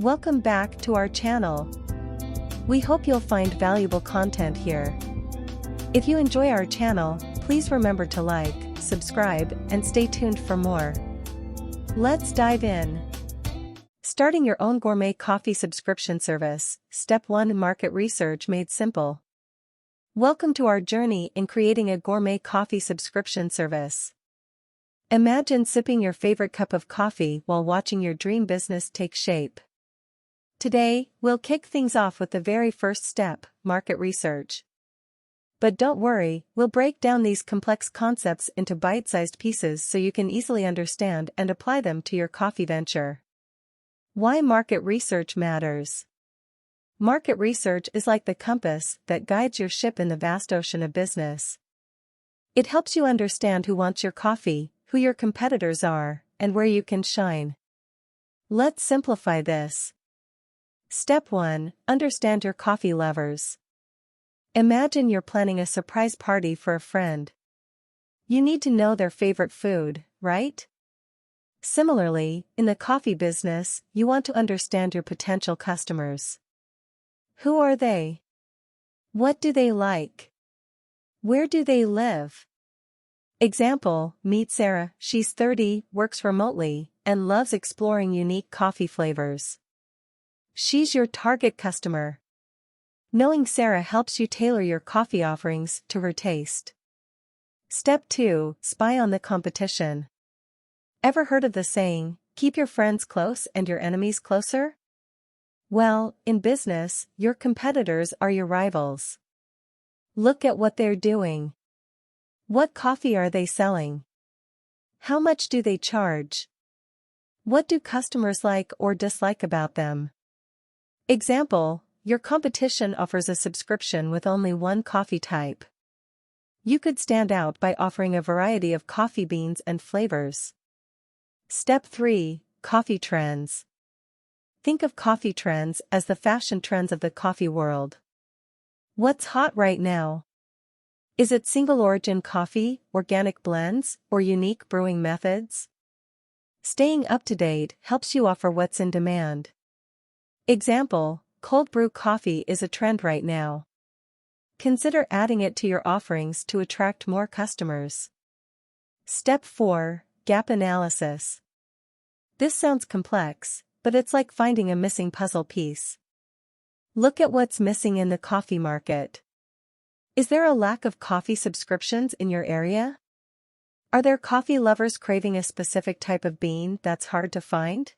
Welcome back to our channel. We hope you'll find valuable content here. If you enjoy our channel, please remember to like, subscribe, and stay tuned for more. Let's dive in. Starting your own gourmet coffee subscription service. Step 1: Market research made simple. Welcome to our journey in creating a gourmet coffee subscription service. Imagine sipping your favorite cup of coffee while watching your dream business take shape. Today, we'll kick things off with the very first step: market research. But don't worry, we'll break down these complex concepts into bite-sized pieces so you can easily understand and apply them to your coffee venture. Why market research matters. Market research is like the compass that guides your ship in the vast ocean of business. It helps you understand who wants your coffee, who your competitors are, and where you can shine. Let's simplify this. Step 1: Understand your coffee lovers. Imagine you're planning a surprise party for a friend. You need to know their favorite food, right? Similarly, in the coffee business, you want to understand your potential customers. Who are they? What do they like? Where do they live? Example: meet Sarah. She's 30, works remotely, and loves exploring unique coffee flavors. She's your target customer. Knowing Sarah helps you tailor your coffee offerings to her taste. Step 2: Spy on the competition. Ever heard of the saying, keep your friends close and your enemies closer? Well, in business, your competitors are your rivals. Look at what they're doing. What coffee are they selling? How much do they charge? What do customers like or dislike about them? Example: your competition offers a subscription with only one coffee type. You could stand out by offering a variety of coffee beans and flavors. Step 3: Coffee trends. Think of coffee trends as the fashion trends of the coffee world. What's hot right now? Is it single-origin coffee, organic blends, or unique brewing methods? Staying up to date helps you offer what's in demand. Example: cold brew coffee is a trend right now. Consider adding it to your offerings to attract more customers. Step 4: Gap analysis. This sounds complex, but it's like finding a missing puzzle piece. Look at what's missing in the coffee market. Is there a lack of coffee subscriptions in your area? Are there coffee lovers craving a specific type of bean that's hard to find?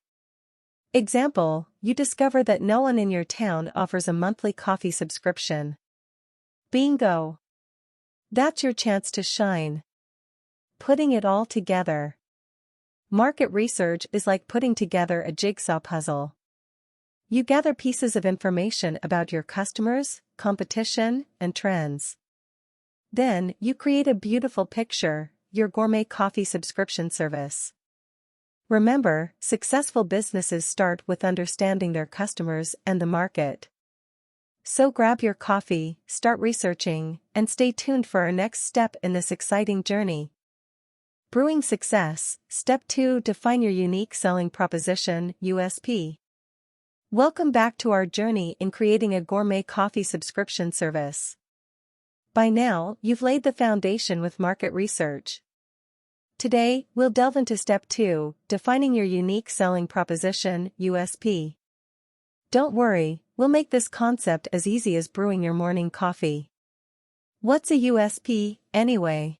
Example: you discover that no one in your town offers a monthly coffee subscription. Bingo! That's your chance to shine. Putting it all together. Market research is like putting together a jigsaw puzzle. You gather pieces of information about your customers, competition, and trends. Then, you create a beautiful picture: your gourmet coffee subscription service. Remember, successful businesses start with understanding their customers and the market. So grab your coffee, start researching, and stay tuned for our next step in this exciting journey. Brewing success. Step 2: Define your unique selling proposition, USP. Welcome back to our journey in creating a gourmet coffee subscription service. By now, you've laid the foundation with market research. Today, we'll delve into Step 2, defining your unique selling proposition, USP. Don't worry, we'll make this concept as easy as brewing your morning coffee. What's a USP, anyway?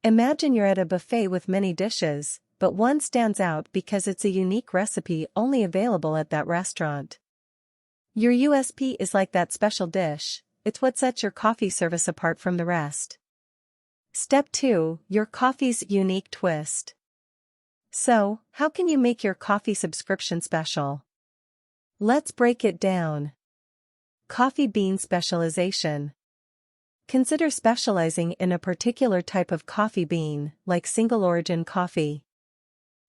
Imagine you're at a buffet with many dishes, but one stands out because it's a unique recipe only available at that restaurant. Your USP is like that special dish. It's what sets your coffee service apart from the rest. Step 2: Your coffee's unique twist. So, how can you make your coffee subscription special? Let's break it down. Coffee bean specialization. Consider specializing in a particular type of coffee bean, like single-origin coffee.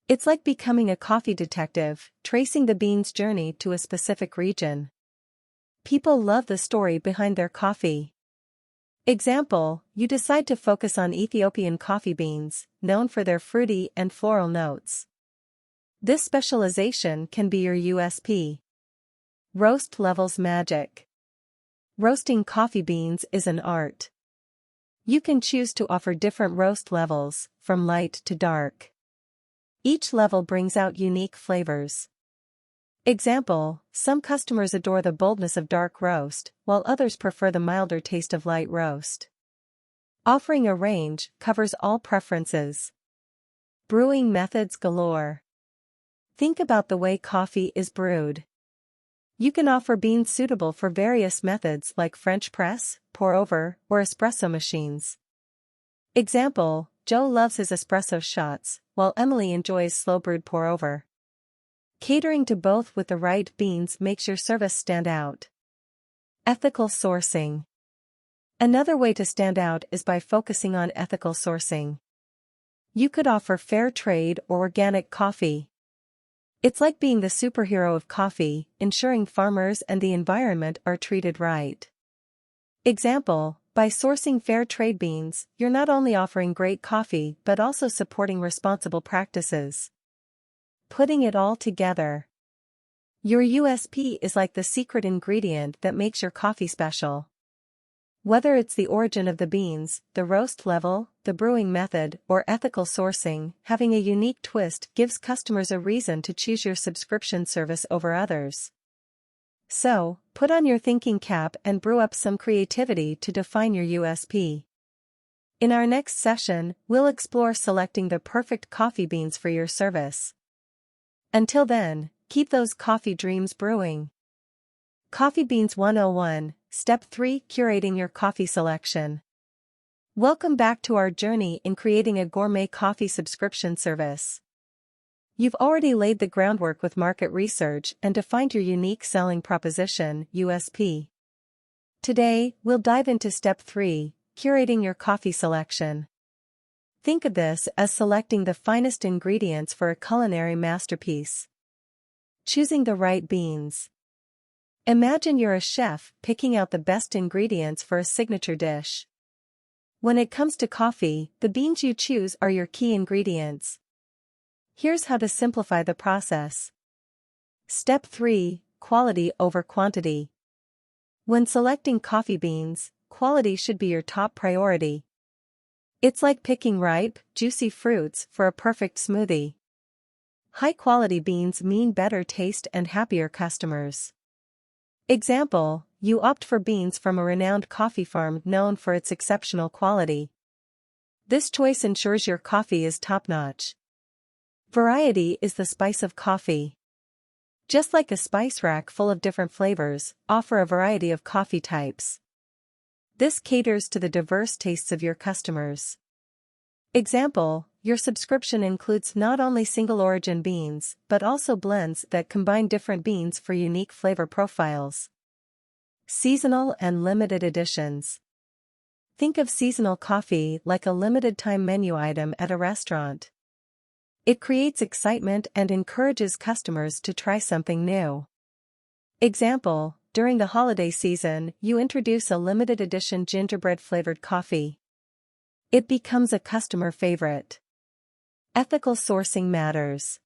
It's like becoming a coffee detective, tracing the bean's journey to a specific region. People love the story behind their coffee. Example: you decide to focus on Ethiopian coffee beans, known for their fruity and floral notes. This specialization can be your USP. Roast levels magic. Roasting coffee beans is an art. You can choose to offer different roast levels, from light to dark. Each level brings out unique flavors. Example, some customers adore the boldness of dark roast, while others prefer the milder taste of light roast. Offering a range covers all preferences. Brewing methods galore. Think about the way coffee is brewed. You can offer beans suitable for various methods like French press, pour over, or espresso machines. Example, Joe loves his espresso shots, while Emily enjoys slow-brewed pour over. Catering to both with the right beans makes your service stand out. Ethical sourcing. Another way to stand out is by focusing on ethical sourcing. You could offer fair trade or organic coffee. It's like being the superhero of coffee, ensuring farmers and the environment are treated right. Example, by sourcing fair trade beans, you're not only offering great coffee but also supporting responsible practices. Putting it all together. Your USP is like the secret ingredient that makes your coffee special. Whether it's the origin of the beans, the roast level, the brewing method, or ethical sourcing, having a unique twist gives customers a reason to choose your subscription service over others. So, put on your thinking cap and brew up some creativity to define your USP. In our next session, we'll explore selecting the perfect coffee beans for your service. Until then, keep those coffee dreams brewing. Coffee Beans 101, Step 3: Curating your coffee selection. Welcome back to our journey in creating a gourmet coffee subscription service. You've already laid the groundwork with market research and defined your unique selling proposition, USP. Today, we'll dive into Step 3, Curating your coffee selection. Think of this as selecting the finest ingredients for a culinary masterpiece. Choosing the right beans. Imagine you're a chef picking out the best ingredients for a signature dish. When it comes to coffee, the beans you choose are your key ingredients. Here's how to simplify the process. Step 3: Quality over quantity. When selecting coffee beans, quality should be your top priority. It's like picking ripe, juicy fruits for a perfect smoothie. High-quality beans mean better taste and happier customers. Example, you opt for beans from a renowned coffee farm known for its exceptional quality. This choice ensures your coffee is top-notch. Variety is the spice of coffee. Just like a spice rack full of different flavors, offer a variety of coffee types. This caters to the diverse tastes of your customers. Example, your subscription includes not only single-origin beans, but also blends that combine different beans for unique flavor profiles. Seasonal and limited editions. Think of seasonal coffee like a limited-time menu item at a restaurant. It creates excitement and encourages customers to try something new. Example, during the holiday season, you introduce a limited edition gingerbread-flavored coffee. It becomes a customer favorite. Ethical sourcing matters.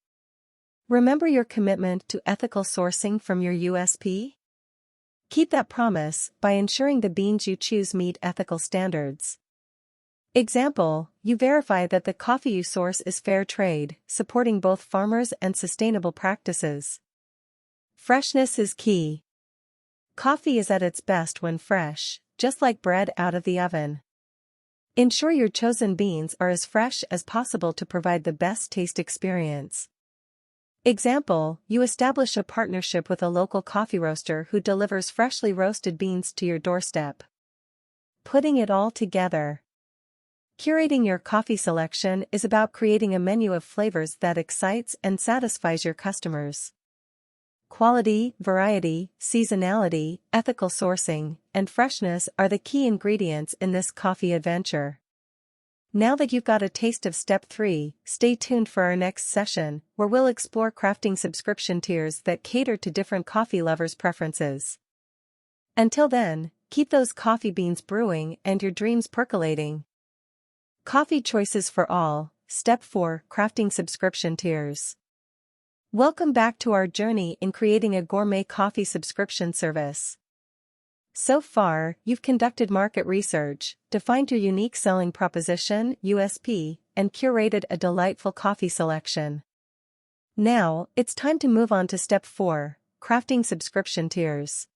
Remember your commitment to ethical sourcing from your USP? Keep that promise by ensuring the beans you choose meet ethical standards. Example, you verify that the coffee you source is fair trade, supporting both farmers and sustainable practices. Freshness is key. Coffee is at its best when fresh, just like bread out of the oven. Ensure your chosen beans are as fresh as possible to provide the best taste experience. Example, you establish a partnership with a local coffee roaster who delivers freshly roasted beans to your doorstep. Putting it all together. Curating your coffee selection is about creating a menu of flavors that excites and satisfies your customers. Quality, variety, seasonality, ethical sourcing, and freshness are the key ingredients in this coffee adventure. Now that you've got a taste of Step 3, stay tuned for our next session, where we'll explore crafting subscription tiers that cater to different coffee lovers' preferences. Until then, keep those coffee beans brewing and your dreams percolating. Coffee choices for all. Step 4: Crafting subscription tiers. Welcome back to our journey in creating a gourmet coffee subscription service. So far, you've conducted market research, defined your unique selling proposition (USP), and curated a delightful coffee selection. Now, it's time to move on to step 4, crafting subscription tiers.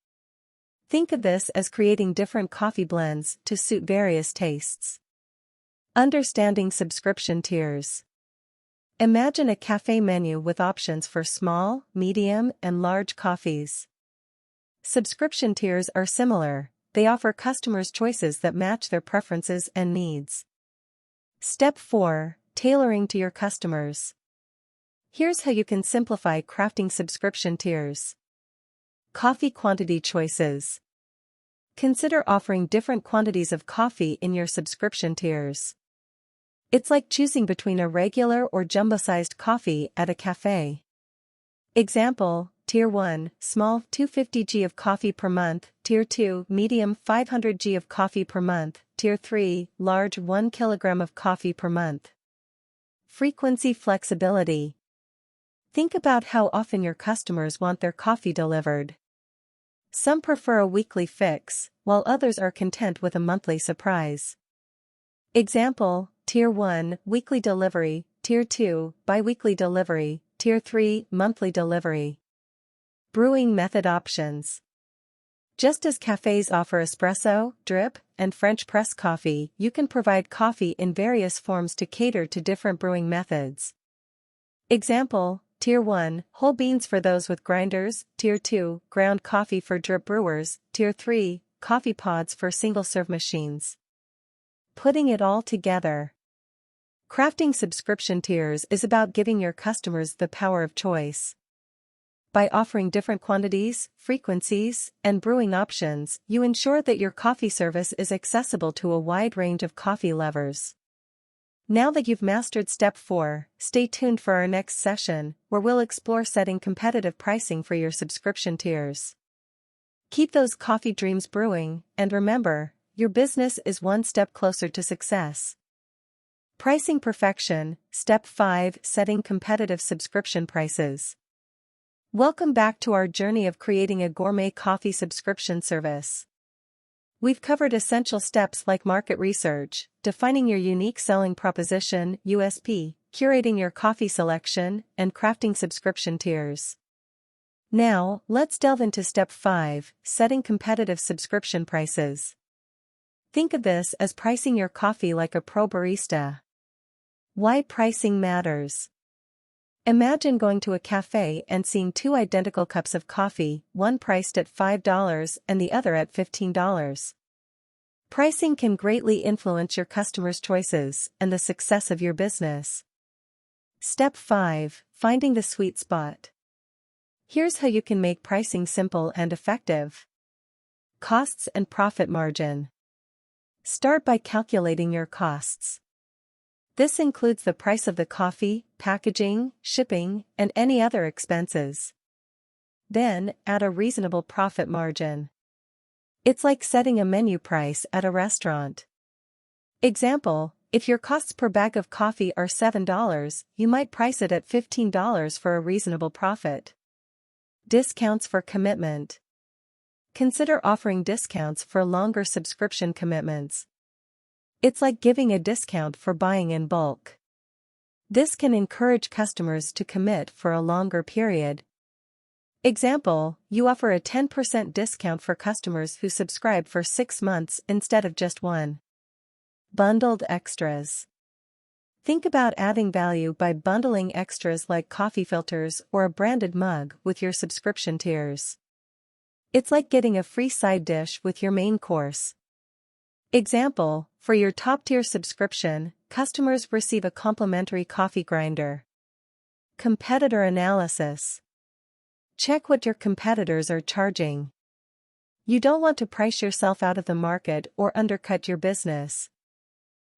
Think of this as creating different coffee blends to suit various tastes. Understanding subscription tiers. Imagine a cafe menu with options for small, medium, and large coffees. Subscription tiers are similar, they offer customers choices that match their preferences and needs. Step 4, tailoring to your customers. Here's how you can simplify crafting subscription tiers. Coffee quantity choices. Consider offering different quantities of coffee in your subscription tiers. It's like choosing between a regular or jumbo-sized coffee at a cafe. Example, Tier 1, small 250 g of coffee per month, Tier 2, medium 500 g of coffee per month, Tier 3, large 1 kilogram of coffee per month. Frequency flexibility. Think about how often your customers want their coffee delivered. Some prefer a weekly fix, while others are content with a monthly surprise. Example, Tier 1, weekly delivery, Tier 2, bi-weekly delivery, Tier 3, monthly delivery. Brewing method options. Just as cafes offer espresso, drip, and French press coffee, you can provide coffee in various forms to cater to different brewing methods. Example, Tier 1, whole beans for those with grinders, Tier 2, ground coffee for drip brewers, Tier 3, coffee pods for single-serve machines. Putting it all together. Crafting subscription tiers is about giving your customers the power of choice. By offering different quantities, frequencies, and brewing options, you ensure that your coffee service is accessible to a wide range of coffee lovers. Now that you've mastered step 4, stay tuned for our next session, where we'll explore setting competitive pricing for your subscription tiers. Keep those coffee dreams brewing, and remember, your business is one step closer to success. Pricing perfection, step 5, setting competitive subscription prices. Welcome back to our journey of creating a gourmet coffee subscription service. We've covered essential steps like market research, defining your unique selling proposition (USP), curating your coffee selection, and crafting subscription tiers. Now, let's delve into step 5, setting competitive subscription prices. Think of this as pricing your coffee like a pro barista. Why pricing matters. Imagine going to a cafe and seeing two identical cups of coffee, one priced at $5 and the other at $15. Pricing can greatly influence your customers' choices and the success of your business. Step 5, finding the sweet spot. Here's how you can make pricing simple and effective. Costs and profit margin. Start by calculating your costs. This includes the price of the coffee, packaging, shipping, and any other expenses. Then, add a reasonable profit margin. It's like setting a menu price at a restaurant. Example, if your costs per bag of coffee are $7, you might price it at $15 for a reasonable profit. Discounts for commitment. Consider offering discounts for longer subscription commitments. It's like giving a discount for buying in bulk. This can encourage customers to commit for a longer period. Example, you offer a 10% discount for customers who subscribe for 6 months instead of just 1. Bundled extras. Think about adding value by bundling extras like coffee filters or a branded mug with your subscription tiers. It's like getting a free side dish with your main course. Example, for your top-tier subscription, customers receive a complimentary coffee grinder. Competitor analysis. Check what your competitors are charging. You don't want to price yourself out of the market or undercut your business.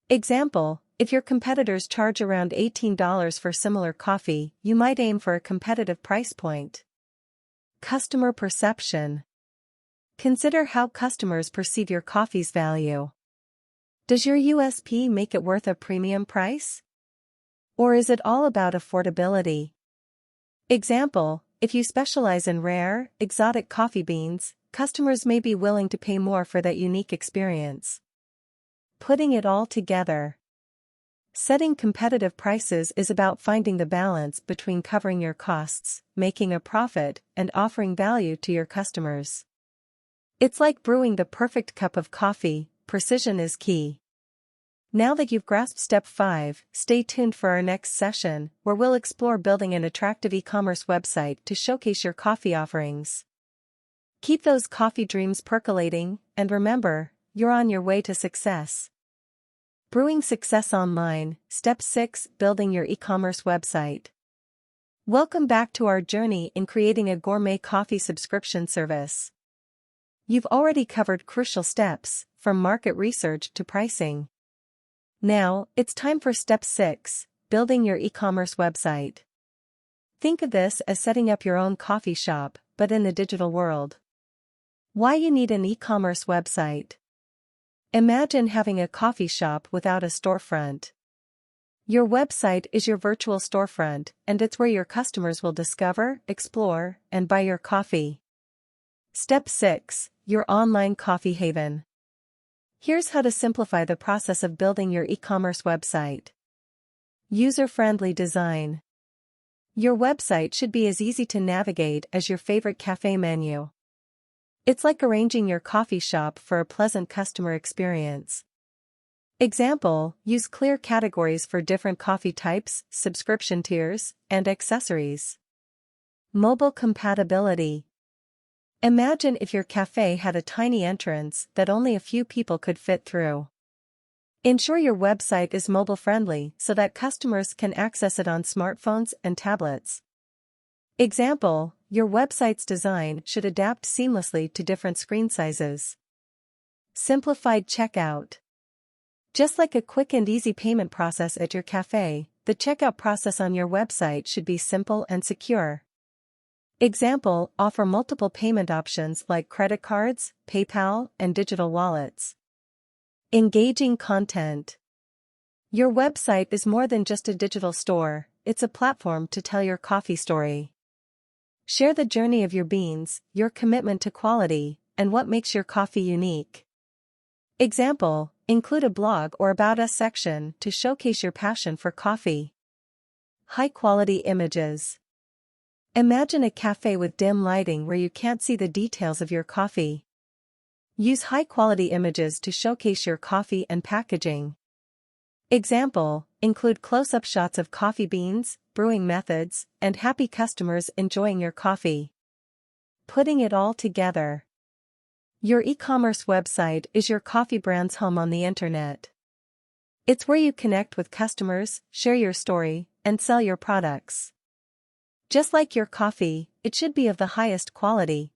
Example, if your competitors charge around $18 for similar coffee, you might aim for a competitive price point. Customer perception. Consider how customers perceive your coffee's value. Does your USP make it worth a premium price? Or is it all about affordability? Example, if you specialize in rare, exotic coffee beans, customers may be willing to pay more for that unique experience. Putting it all together. Setting competitive prices is about finding the balance between covering your costs, making a profit, and offering value to your customers. It's like brewing the perfect cup of coffee, precision is key. Now that you've grasped step 5, stay tuned for our next session, where we'll explore building an attractive e-commerce website to showcase your coffee offerings. Keep those coffee dreams percolating, and remember, you're on your way to success. Brewing Success Online, Step 6, Building Your E-commerce Website. Welcome back to our journey in creating a gourmet coffee subscription service. You've already covered crucial steps, from market research to pricing. Now, it's time for Step 6, Building Your E-commerce Website. Think of this as setting up your own coffee shop, but in the digital world. Why you need an e-commerce website? Imagine having a coffee shop without a storefront. Your website is your virtual storefront, and it's where your customers will discover, explore, and buy your coffee. Step 6, Your Online Coffee Haven. Here's how to simplify the process of building your e-commerce website. User-friendly design. Your website should be as easy to navigate as your favorite cafe menu. It's like arranging your coffee shop for a pleasant customer experience. Example, use clear categories for different coffee types, subscription tiers, and accessories. Mobile compatibility. Imagine if your cafe had a tiny entrance that only a few people could fit through. Ensure your website is mobile-friendly so that customers can access it on smartphones and tablets. Example, your website's design should adapt seamlessly to different screen sizes. Simplified checkout. Just like a quick and easy payment process at your cafe, the checkout process on your website should be simple and secure. Example, offer multiple payment options like credit cards, PayPal, and digital wallets. Engaging content. Your website is more than just a digital store, it's a platform to tell your coffee story. Share the journey of your beans, your commitment to quality, and what makes your coffee unique. Example, include a blog or About Us section to showcase your passion for coffee. High-quality images. Imagine a cafe with dim lighting where you can't see the details of your coffee. Use high-quality images to showcase your coffee and packaging. Example, include close-up shots of coffee beans, brewing methods, and happy customers enjoying your coffee. Putting it all together. Your e-commerce website is your coffee brand's home on the internet. It's where you connect with customers, share your story, and sell your products. Just like your coffee, it should be of the highest quality.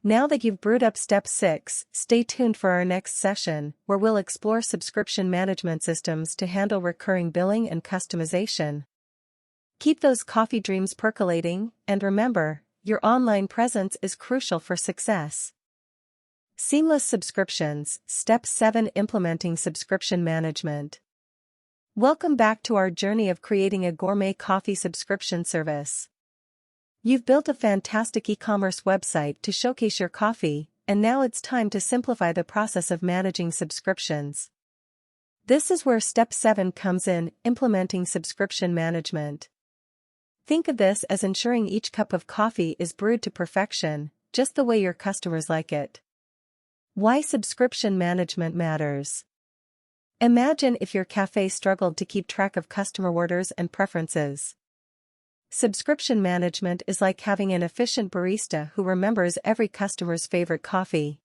Now that you've brewed up Step 6, stay tuned for our next session, where we'll explore subscription management systems to handle recurring billing and customization. Keep those coffee dreams percolating, and remember, your online presence is crucial for success. Seamless subscriptions, Step 7, Implementing subscription management. Welcome back to our journey of creating a gourmet coffee subscription service. You've built a fantastic e-commerce website to showcase your coffee, and now it's time to simplify the process of managing subscriptions. This is where Step 7 comes in, implementing subscription management. Think of this as ensuring each cup of coffee is brewed to perfection, just the way your customers like it. Why subscription management matters. Imagine if your cafe struggled to keep track of customer orders and preferences. Subscription management is like having an efficient barista who remembers every customer's favorite coffee.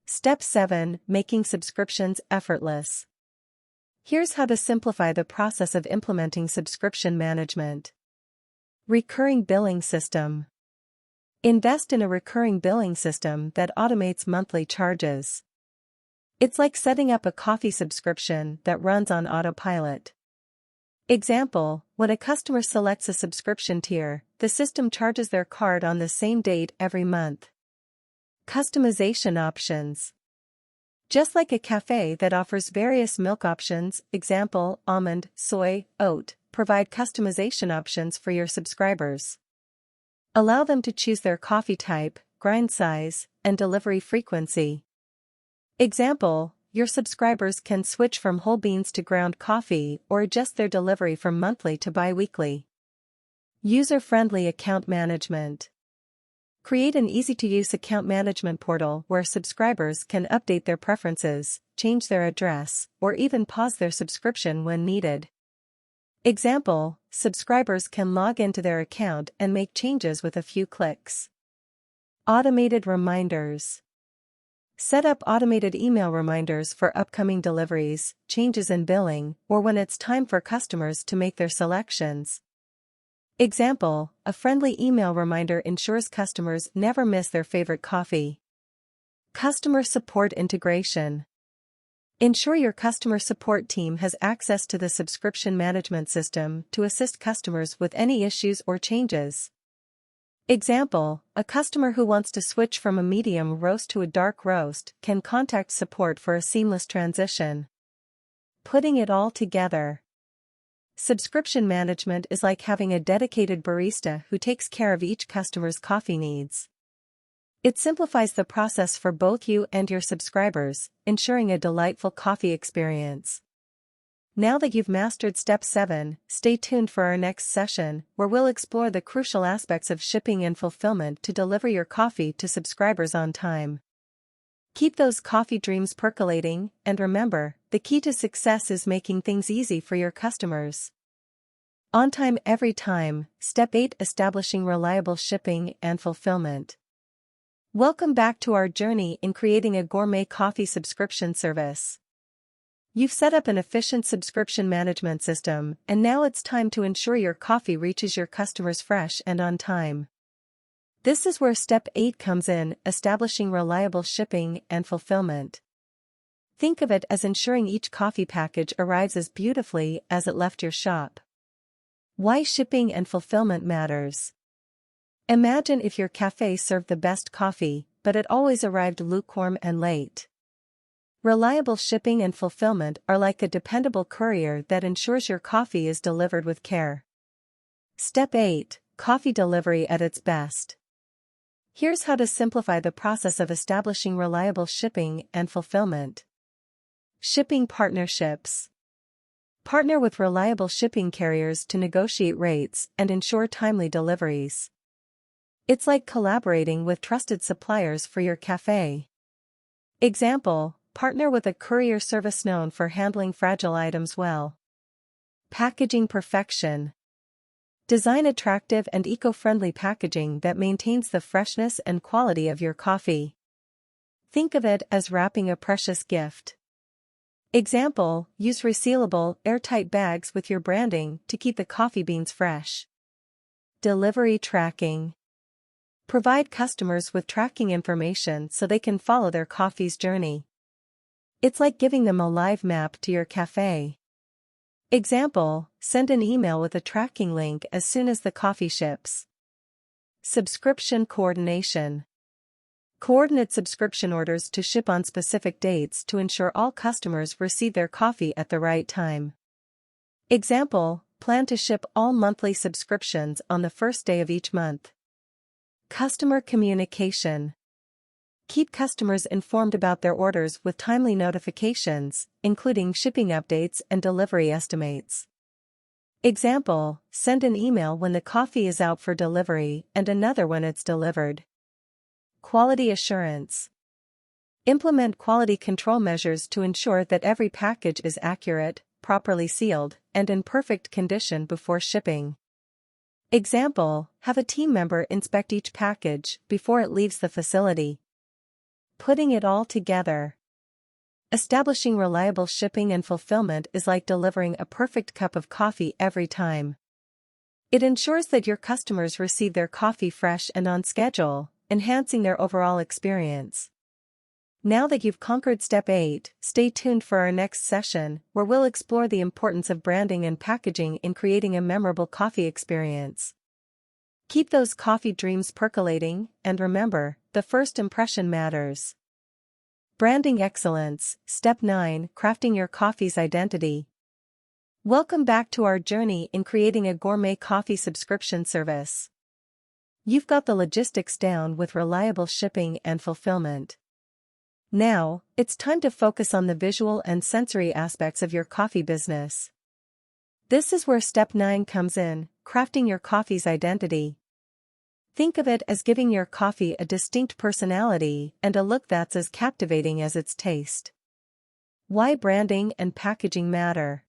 Step 7, Making subscriptions effortless. Here's how to simplify the process of implementing subscription management. Recurring billing system. Invest in a recurring billing system that automates monthly charges. It's like setting up a coffee subscription that runs on autopilot. Example, when a customer selects a subscription tier, the system charges their card on the same date every month. Customization options. Just like a cafe that offers various milk options, example, almond, soy, oat, provide customization options for your subscribers. Allow them to choose their coffee type, grind size, and delivery frequency. Example, your subscribers can switch from whole beans to ground coffee or adjust their delivery from monthly to bi-weekly. User-friendly account management. Create an easy-to-use account management portal where subscribers can update their preferences, change their address, or even pause their subscription when needed. Example, subscribers can log into their account and make changes with a few clicks. Automated reminders. Set up automated email reminders for upcoming deliveries, changes in billing, or when it's time for customers to make their selections. Example, a friendly email reminder ensures customers never miss their favorite coffee. Customer support integration. Ensure your customer support team has access to the subscription management system to assist customers with any issues or changes. Example, a customer who wants to switch from a medium roast to a dark roast can contact support for a seamless transition. Putting it all together. Subscription management is like having a dedicated barista who takes care of each customer's coffee needs. It simplifies the process for both you and your subscribers, ensuring a delightful coffee experience. Now that you've mastered Step 7, stay tuned for our next session, where we'll explore the crucial aspects of shipping and fulfillment to deliver your coffee to subscribers on time. Keep those coffee dreams percolating, and remember, the key to success is making things easy for your customers. On time every time. Step 8, establishing reliable shipping and fulfillment. Welcome back to our journey in creating a gourmet coffee subscription service. You've set up an efficient subscription management system, and now it's time to ensure your coffee reaches your customers fresh and on time. This is where Step 8 comes in, establishing reliable shipping and fulfillment. Think of it as ensuring each coffee package arrives as beautifully as it left your shop. Why shipping and fulfillment matters. Imagine if your cafe served the best coffee, but it always arrived lukewarm and late. Reliable shipping and fulfillment are like a dependable courier that ensures your coffee is delivered with care. Step 8, coffee delivery at its best. Here's how to simplify the process of establishing reliable shipping and fulfillment. Shipping partnerships. Partner with reliable shipping carriers to negotiate rates and ensure timely deliveries. It's like collaborating with trusted suppliers for your cafe. Example, partner with a courier service known for handling fragile items well. Packaging perfection. Design attractive and eco-friendly packaging that maintains the freshness and quality of your coffee. Think of it as wrapping a precious gift. Example, use resealable, airtight bags with your branding to keep the coffee beans fresh. Delivery tracking. Provide customers with tracking information so they can follow their coffee's journey. It's like giving them a live map to your cafe. Example, send an email with a tracking link as soon as the coffee ships. Subscription coordination. Coordinate subscription orders to ship on specific dates to ensure all customers receive their coffee at the right time. Example, plan to ship all monthly subscriptions on the first day of each month. Customer communication. Keep customers informed about their orders with timely notifications, including shipping updates and delivery estimates. Example, send an email when the coffee is out for delivery and another when it's delivered. Quality assurance. Implement quality control measures to ensure that every package is accurate, properly sealed, and in perfect condition before shipping. Example, have a team member inspect each package before it leaves the facility. Putting it all together. Establishing reliable shipping and fulfillment is like delivering a perfect cup of coffee every time. It ensures that your customers receive their coffee fresh and on schedule, enhancing their overall experience. Now that you've conquered Step 8, stay tuned for our next session, where we'll explore the importance of branding and packaging in creating a memorable coffee experience. Keep those coffee dreams percolating, and remember, the first impression matters. Branding excellence. Step 9, crafting your coffee's identity. Welcome back to our journey in creating a gourmet coffee subscription service. You've got the logistics down with reliable shipping and fulfillment. Now, it's time to focus on the visual and sensory aspects of your coffee business. This is where step 9 comes in, crafting your coffee's identity. Think of it as giving your coffee a distinct personality and a look that's as captivating as its taste. Why branding and packaging matter.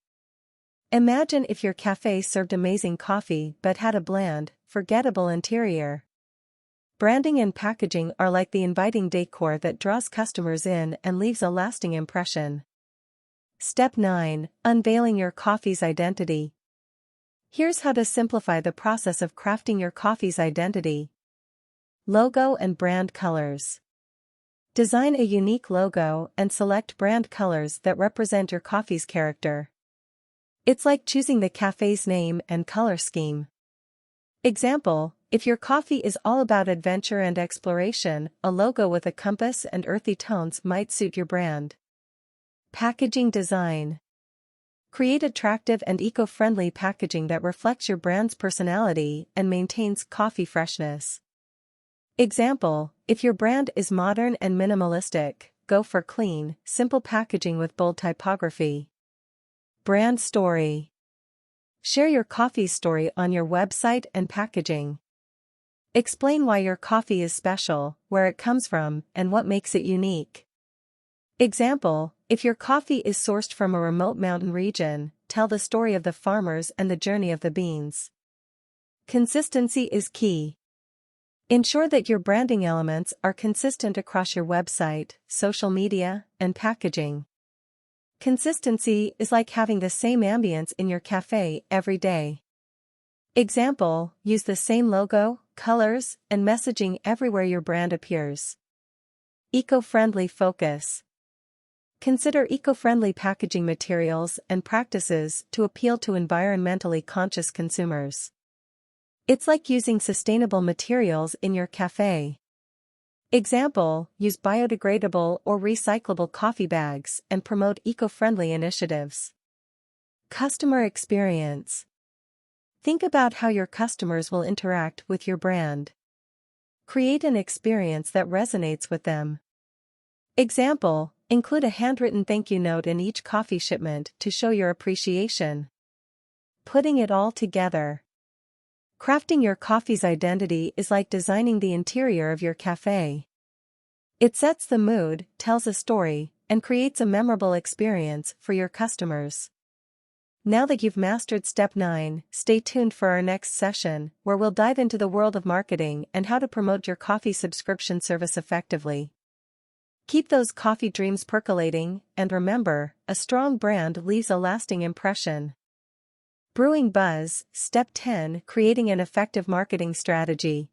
Imagine if your cafe served amazing coffee but had a bland, forgettable interior. Branding and packaging are like the inviting decor that draws customers in and leaves a lasting impression. Step 9. Unveiling your coffee's identity. Here's how to simplify the process of crafting your coffee's identity. Logo and brand colors. Design a unique logo and select brand colors that represent your coffee's character. It's like choosing the cafe's name and color scheme. Example, if your coffee is all about adventure and exploration, a logo with a compass and earthy tones might suit your brand. Packaging design. Create attractive and eco-friendly packaging that reflects your brand's personality and maintains coffee freshness. Example, if your brand is modern and minimalistic, go for clean, simple packaging with bold typography. Brand story. Share your coffee's story on your website and packaging. Explain why your coffee is special, where it comes from, and what makes it unique. Example, if your coffee is sourced from a remote mountain region, tell the story of the farmers and the journey of the beans. Consistency is key. Ensure that your branding elements are consistent across your website, social media, and packaging. Consistency is like having the same ambience in your cafe every day. Example, use the same logo, colors, and messaging everywhere your brand appears. Eco-friendly focus. Consider eco-friendly packaging materials and practices to appeal to environmentally conscious consumers. It's like using sustainable materials in your cafe. Example, use biodegradable or recyclable coffee bags and promote eco-friendly initiatives. Customer experience. Think about how your customers will interact with your brand. Create an experience that resonates with them. Example, include a handwritten thank you note in each coffee shipment to show your appreciation. Putting it all together. Crafting your coffee's identity is like designing the interior of your cafe. It sets the mood, tells a story, and creates a memorable experience for your customers. Now that you've mastered step 9, stay tuned for our next session, where we'll dive into the world of marketing and how to promote your coffee subscription service effectively. Keep those coffee dreams percolating, and remember, a strong brand leaves a lasting impression. Brewing Buzz, Step 10. Creating an effective marketing strategy.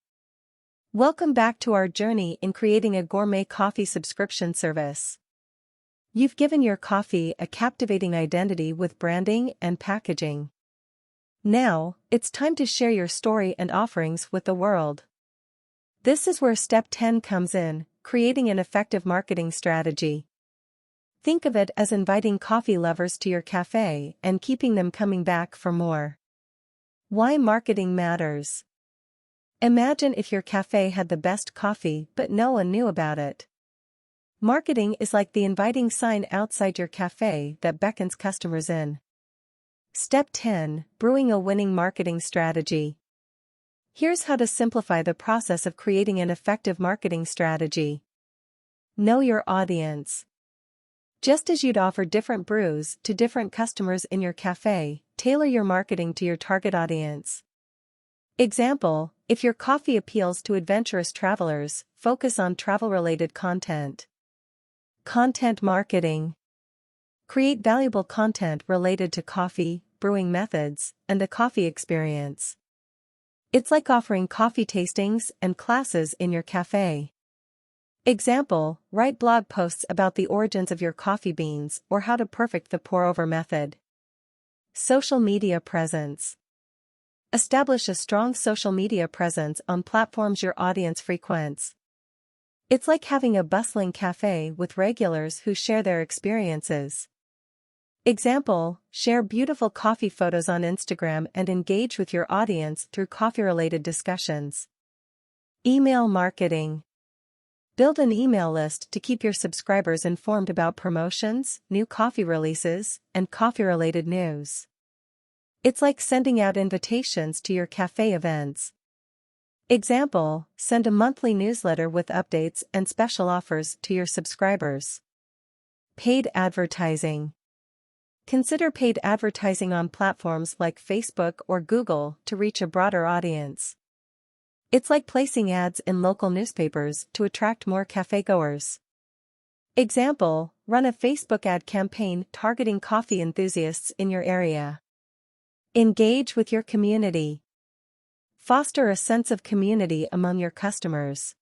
Welcome back to our journey in creating a gourmet coffee subscription service. You've given your coffee a captivating identity with branding and packaging. Now, it's time to share your story and offerings with the world. This is where Step 10 comes in, creating an effective marketing strategy. Think of it as inviting coffee lovers to your cafe and keeping them coming back for more. Why marketing matters. Imagine if your cafe had the best coffee but no one knew about it. Marketing is like the inviting sign outside your cafe that beckons customers in. Step 10. Brewing a winning marketing strategy. Here's how to simplify the process of creating an effective marketing strategy. Know your audience. Just as you'd offer different brews to different customers in your cafe, tailor your marketing to your target audience. Example, if your coffee appeals to adventurous travelers, focus on travel-related content. Content marketing. Create valuable content related to coffee, brewing methods, and the coffee experience. It's like offering coffee tastings and classes in your cafe. Example, write blog posts about the origins of your coffee beans or how to perfect the pour-over method. Social media presence. Establish a strong social media presence on platforms your audience frequents. It's like having a bustling cafe with regulars who share their experiences. Example, share beautiful coffee photos on Instagram and engage with your audience through coffee-related discussions. Email marketing. Build an email list to keep your subscribers informed about promotions, new coffee releases, and coffee-related news. It's like sending out invitations to your cafe events. Example, send a monthly newsletter with updates and special offers to your subscribers. Paid advertising. Consider paid advertising on platforms like Facebook or Google to reach a broader audience. It's like placing ads in local newspapers to attract more cafegoers. Example, run a Facebook ad campaign targeting coffee enthusiasts in your area. Engage with your community. Foster a sense of community among your customers.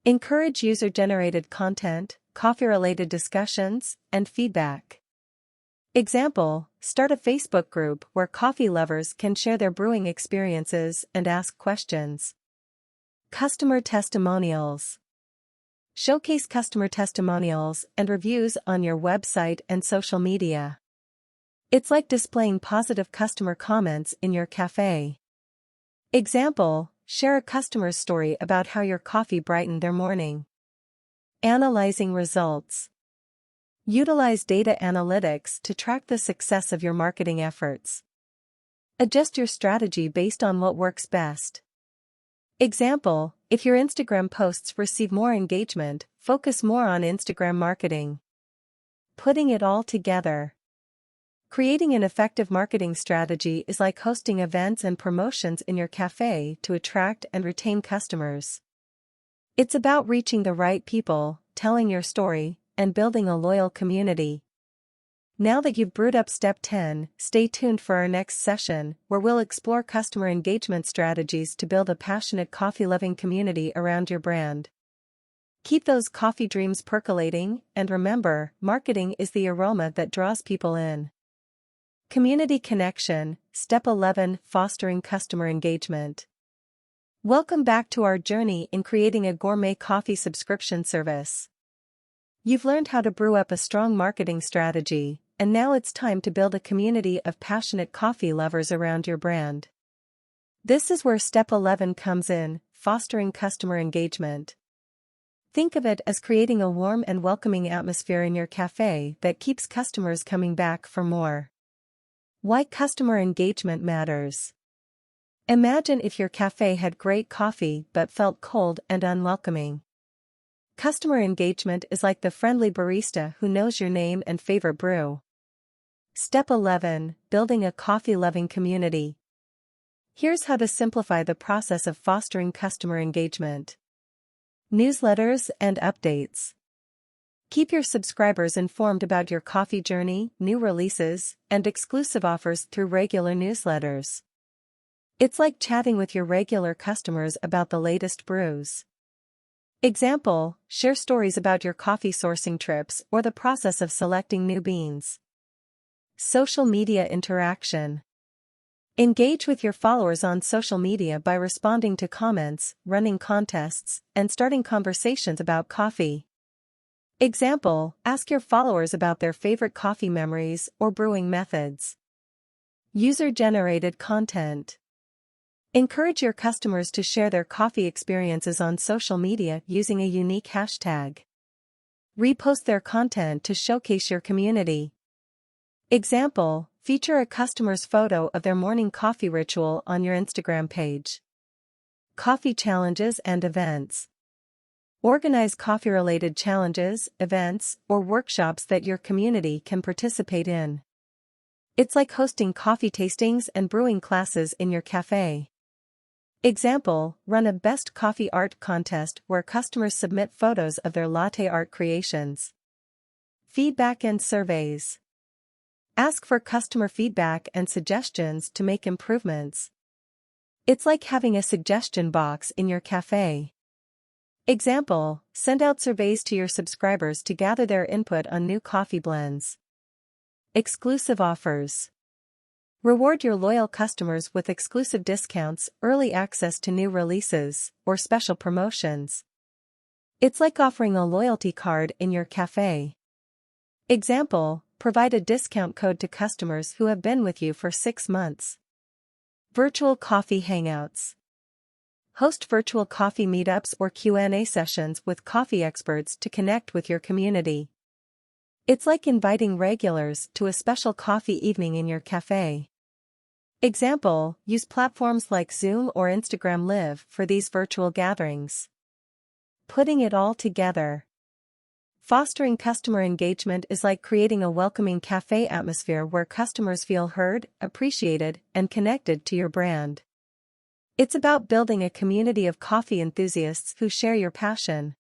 Encourage user-generated content, coffee-related discussions, and feedback. Example, start a Facebook group where coffee lovers can share their brewing experiences and ask questions. Customer testimonials. Showcase customer testimonials and reviews on your website and social media. It's like displaying positive customer comments in your cafe. Example, share a customer's story about how your coffee brightened their morning. Analyzing results. Utilize data analytics to track the success of your marketing efforts. Adjust your strategy based on what works best. Example, if your Instagram posts receive more engagement, focus more on Instagram marketing. Putting it all together. Creating an effective marketing strategy is like hosting events and promotions in your cafe to attract and retain customers. It's about reaching the right people, telling your story, and building a loyal community. Now that you've brewed up Step 10, stay tuned for our next session, where we'll explore customer engagement strategies to build a passionate coffee-loving community around your brand. Keep those coffee dreams percolating, and remember, marketing is the aroma that draws people in. Community connection, Step 11, fostering customer engagement. Welcome back to our journey in creating a gourmet coffee subscription service. You've learned how to brew up a strong marketing strategy, and now it's time to build a community of passionate coffee lovers around your brand. This is where Step 11 comes in, fostering customer engagement. Think of it as creating a warm and welcoming atmosphere in your cafe that keeps customers coming back for more. Why customer engagement matters. Imagine if your cafe had great coffee but felt cold and unwelcoming. Customer engagement is like the friendly barista who knows your name and favorite brew. Step 11, building a coffee-loving community. Here's how to simplify the process of fostering customer engagement. Newsletters and updates. Keep your subscribers informed about your coffee journey, new releases, and exclusive offers through regular newsletters. It's like chatting with your regular customers about the latest brews. Example, share stories about your coffee sourcing trips or the process of selecting new beans. Social media interaction. Engage with your followers on social media by responding to comments, running contests, and starting conversations about coffee. Example, ask your followers about their favorite coffee memories or brewing methods. User-generated content. Encourage your customers to share their coffee experiences on social media using a unique hashtag. Repost their content to showcase your community. Example, feature a customer's photo of their morning coffee ritual on your Instagram page. Coffee challenges and events. Organize coffee-related challenges, events, or workshops that your community can participate in. It's like hosting coffee tastings and brewing classes in your cafe. Example, run a best coffee art contest where customers submit photos of their latte art creations. Feedback and surveys. Ask for customer feedback and suggestions to make improvements. It's like having a suggestion box in your cafe. Example, send out surveys to your subscribers to gather their input on new coffee blends. Exclusive offers. Reward your loyal customers with exclusive discounts, early access to new releases, or special promotions. It's like offering a loyalty card in your cafe. Example, provide a discount code to customers who have been with you for 6 months. Virtual coffee hangouts. Host virtual coffee meetups or Q&A sessions with coffee experts to connect with your community. It's like inviting regulars to a special coffee evening in your cafe. Example, use platforms like Zoom or Instagram Live for these virtual gatherings. Putting it all together. Fostering customer engagement is like creating a welcoming cafe atmosphere where customers feel heard, appreciated, and connected to your brand. It's about building a community of coffee enthusiasts who share your passion.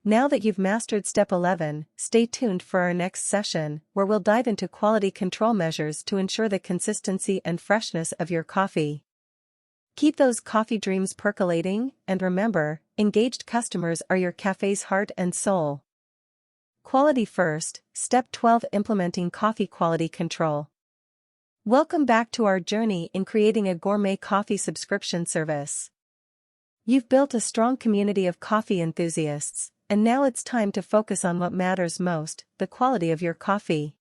Now that you've mastered step 11, stay tuned for our next session, where we'll dive into quality control measures to ensure the consistency and freshness of your coffee. Keep those coffee dreams percolating, and remember, engaged customers are your cafe's heart and soul. Quality first, step 12, implementing coffee quality control. Welcome back to our journey in creating a gourmet coffee subscription service. You've built a strong community of coffee enthusiasts, and now it's time to focus on what matters most, the quality of your coffee.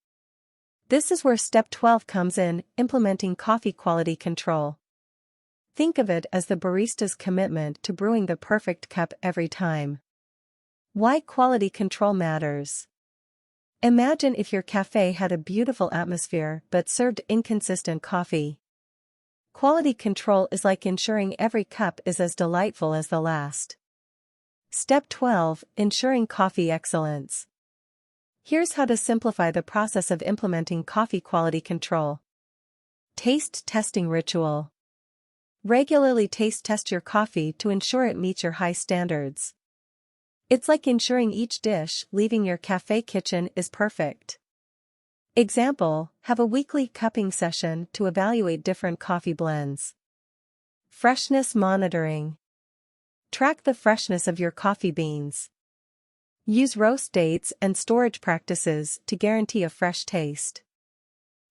This is where step 12 comes in, implementing coffee quality control. Think of it as the barista's commitment to brewing the perfect cup every time. Why quality control matters. Imagine if your cafe had a beautiful atmosphere but served inconsistent coffee. Quality control is like ensuring every cup is as delightful as the last. Step 12, ensuring coffee excellence. Here's how to simplify the process of implementing coffee quality control. Taste testing ritual. Regularly taste test your coffee to ensure it meets your high standards. It's like ensuring each dish leaving your cafe kitchen is perfect. Example, have a weekly cupping session to evaluate different coffee blends. Freshness monitoring. Track the freshness of your coffee beans. Use roast dates and storage practices to guarantee a fresh taste.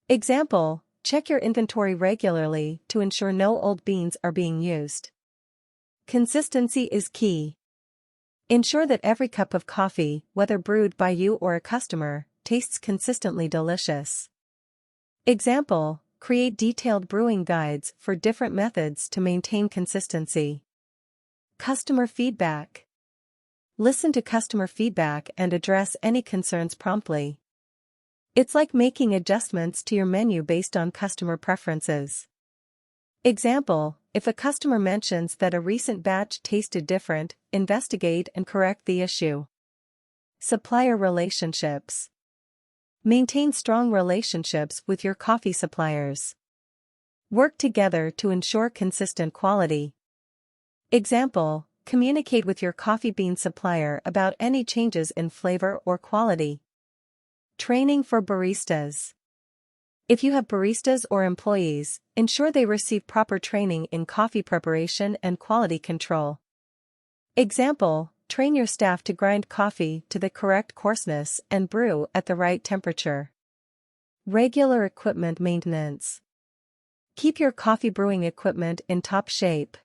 Example, check your inventory regularly to ensure no old beans are being used. Consistency is key. Ensure that every cup of coffee, whether brewed by you or a customer, tastes consistently delicious. Example, create detailed brewing guides for different methods to maintain consistency. Customer feedback. Listen to customer feedback and address any concerns promptly. It's like making adjustments to your menu based on customer preferences. Example, if a customer mentions that a recent batch tasted different, investigate and correct the issue. Supplier relationships. Maintain strong relationships with your coffee suppliers. Work together to ensure consistent quality. Example, communicate with your coffee bean supplier about any changes in flavor or quality. Training for baristas. If you have baristas or employees, ensure they receive proper training in coffee preparation and quality control. Example, train your staff to grind coffee to the correct coarseness and brew at the right temperature. Regular equipment maintenance. Keep your coffee brewing equipment in top shape.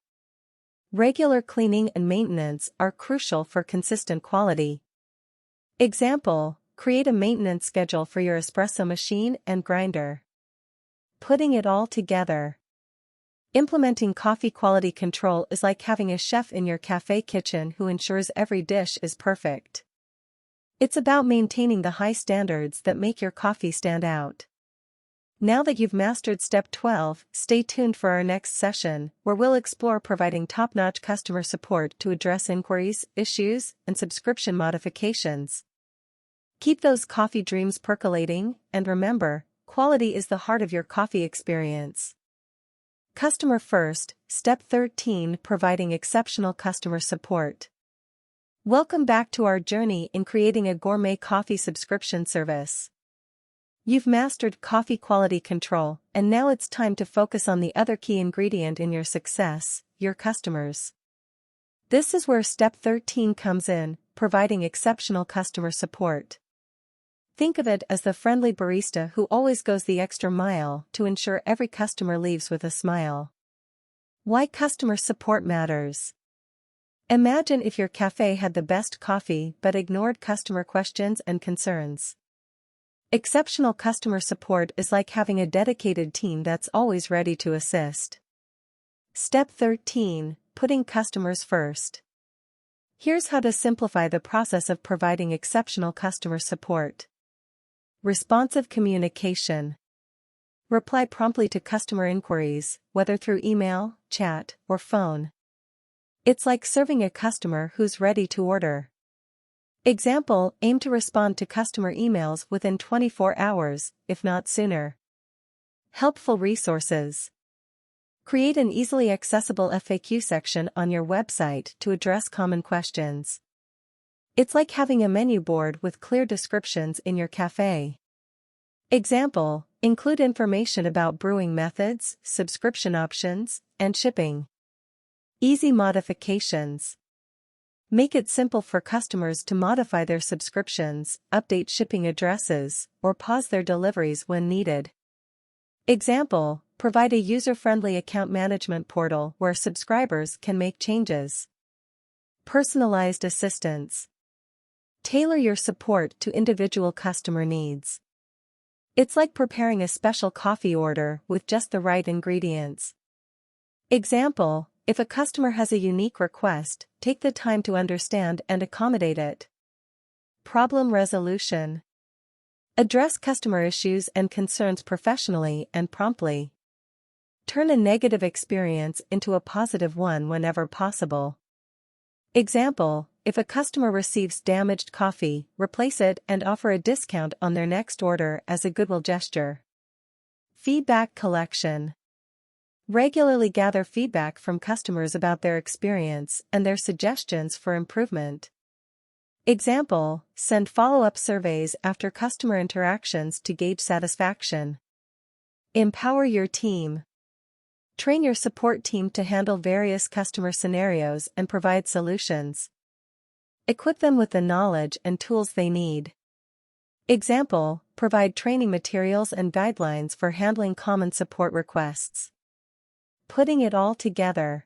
Regular cleaning and maintenance are crucial for consistent quality. Example, create a maintenance schedule for your espresso machine and grinder. Putting it all together. Implementing coffee quality control is like having a chef in your cafe kitchen who ensures every dish is perfect. It's about maintaining the high standards that make your coffee stand out. Now that you've mastered step 12, stay tuned for our next session, where we'll explore providing top-notch customer support to address inquiries, issues, and subscription modifications. Keep those coffee dreams percolating, and remember, quality is the heart of your coffee experience. Customer first, step 13, providing exceptional customer support. Welcome back to our journey in creating a gourmet coffee subscription service. You've mastered coffee quality control, and now it's time to focus on the other key ingredient in your success, your customers. This is where step 13 comes in, providing exceptional customer support. Think of it as the friendly barista who always goes the extra mile to ensure every customer leaves with a smile. Why customer support matters. Imagine if your cafe had the best coffee but ignored customer questions and concerns. Exceptional customer support is like having a dedicated team that's always ready to assist. Step 13. Putting customers first. Here's how to simplify the process of providing exceptional customer support. Responsive communication. Reply promptly to customer inquiries, whether through email, chat, or phone. It's like serving a customer who's ready to order. Example: aim to respond to customer emails within 24 hours, if not sooner. Helpful resources. Create an easily accessible FAQ section on your website to address common questions. It's like having a menu board with clear descriptions in your cafe. Example: include information about brewing methods, subscription options, and shipping. Easy modifications. Make it simple for customers to modify their subscriptions, update shipping addresses, or pause their deliveries when needed. Example: provide a user-friendly account management portal where subscribers can make changes. Personalized assistance. Tailor your support to individual customer needs. It's like preparing a special coffee order with just the right ingredients. Example: if a customer has a unique request, take the time to understand and accommodate it. Problem resolution. Address customer issues and concerns professionally and promptly. Turn a negative experience into a positive one whenever possible. Example: if a customer receives damaged coffee, replace it and offer a discount on their next order as a goodwill gesture. Feedback collection. Regularly gather feedback from customers about their experience and their suggestions for improvement. Example: send follow-up surveys after customer interactions to gauge satisfaction. Empower your team. Train your support team to handle various customer scenarios and provide solutions. Equip them with the knowledge and tools they need. Example: provide training materials and guidelines for handling common support requests. Putting it all together.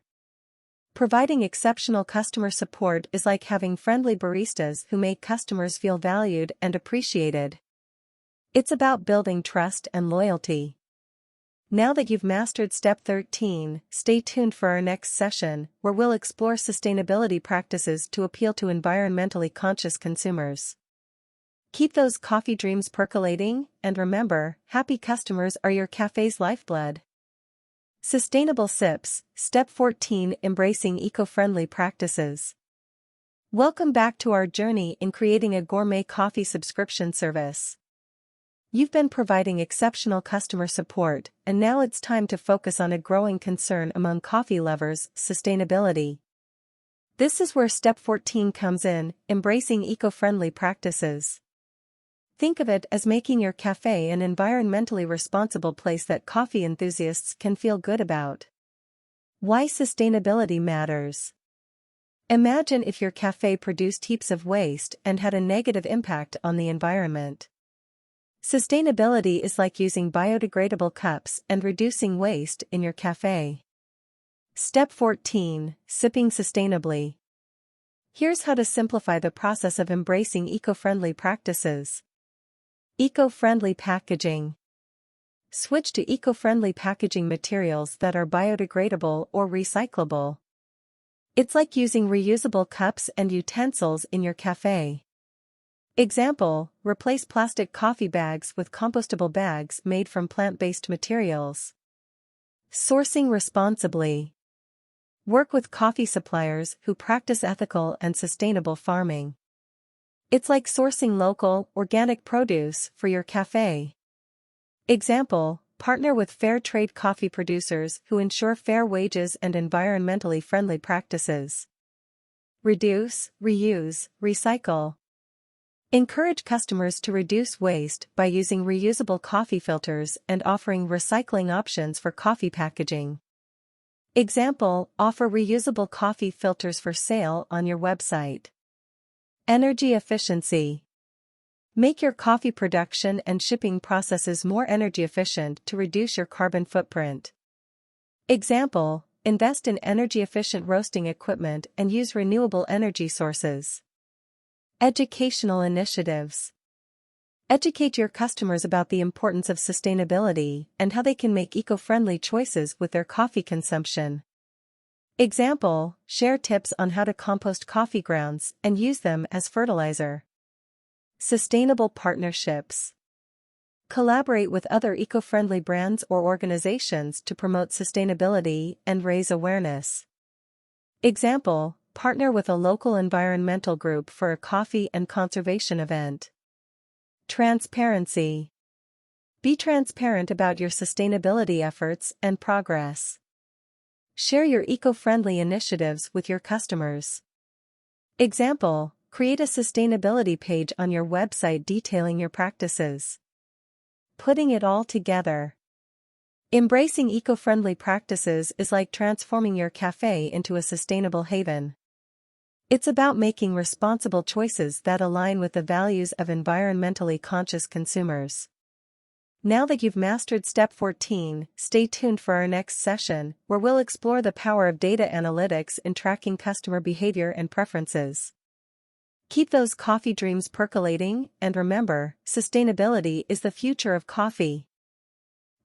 Providing exceptional customer support is like having friendly baristas who make customers feel valued and appreciated. It's about building trust and loyalty. Now that you've mastered Step 13, stay tuned for our next session, where we'll explore sustainability practices to appeal to environmentally conscious consumers. Keep those coffee dreams percolating, and remember, happy customers are your cafe's lifeblood. Sustainable sips. Step 14. Embracing eco-friendly practices. Welcome back to our journey in creating a gourmet coffee subscription service. You've been providing exceptional customer support, and now it's time to focus on a growing concern among coffee lovers: sustainability. This is where Step 14 comes in: embracing eco-friendly practices. Think of it as making your cafe an environmentally responsible place that coffee enthusiasts can feel good about. Why sustainability matters. Imagine if your cafe produced heaps of waste and had a negative impact on the environment. Sustainability is like using biodegradable cups and reducing waste in your cafe. Step 14. Sipping sustainably. Here's how to simplify the process of embracing eco-friendly practices. Eco-friendly packaging. Switch to eco-friendly packaging materials that are biodegradable or recyclable. It's like using reusable cups and utensils in your cafe. Example: replace plastic coffee bags with compostable bags made from plant-based materials. Sourcing responsibly. Work with coffee suppliers who practice ethical and sustainable farming. It's like sourcing local, organic produce for your cafe. Example: partner with fair trade coffee producers who ensure fair wages and environmentally friendly practices. Reduce, reuse, recycle. Encourage customers to reduce waste by using reusable coffee filters and offering recycling options for coffee packaging. Example: offer reusable coffee filters for sale on your website. Energy efficiency. Make your coffee production and shipping processes more energy efficient to reduce your carbon footprint. Example: invest in energy-efficient roasting equipment and use renewable energy sources. Educational initiatives. Educate your customers about the importance of sustainability and how they can make eco-friendly choices with their coffee consumption. Example, share tips on how to compost coffee grounds and use them as fertilizer. Sustainable partnerships. Collaborate with other eco-friendly brands or organizations to promote sustainability and raise awareness. Example, partner with a local environmental group for a coffee and conservation event. Transparency. Be transparent about your sustainability efforts and progress. Share your eco-friendly initiatives with your customers. Example, create a sustainability page on your website detailing your practices. Putting it all together. Embracing eco-friendly practices is like transforming your cafe into a sustainable haven. It's about making responsible choices that align with the values of environmentally conscious consumers. Now that you've mastered Step 14, stay tuned for our next session, where we'll explore the power of data analytics in tracking customer behavior and preferences. Keep those coffee dreams percolating, and remember, sustainability is the future of coffee.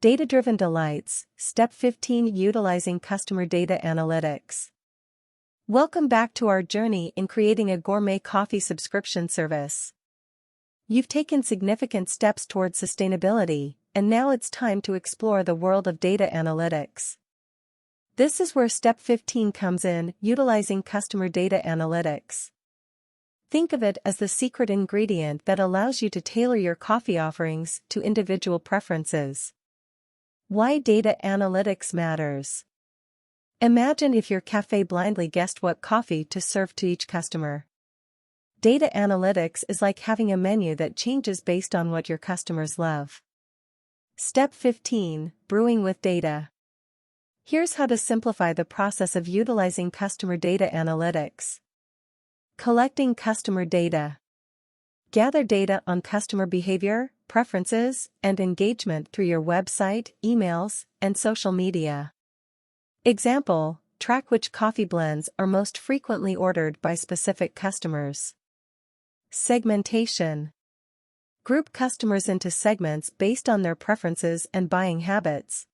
Data-driven delights. Step 15. Utilizing customer data analytics. Welcome back to our journey in creating a gourmet coffee subscription service. You've taken significant steps towards sustainability, and now it's time to explore the world of data analytics. This is where Step 15 comes in, utilizing customer data analytics. Think of it as the secret ingredient that allows you to tailor your coffee offerings to individual preferences. Why data analytics matters. Imagine if your cafe blindly guessed what coffee to serve to each customer. Data analytics is like having a menu that changes based on what your customers love. Step 15. Brewing with data. Here's how to simplify the process of utilizing customer data analytics. Collecting customer data. Gather data on customer behavior, preferences, and engagement through your website, emails, and social media. Example, track which coffee blends are most frequently ordered by specific customers. Segmentation. Group customers into segments based on their preferences and buying habits.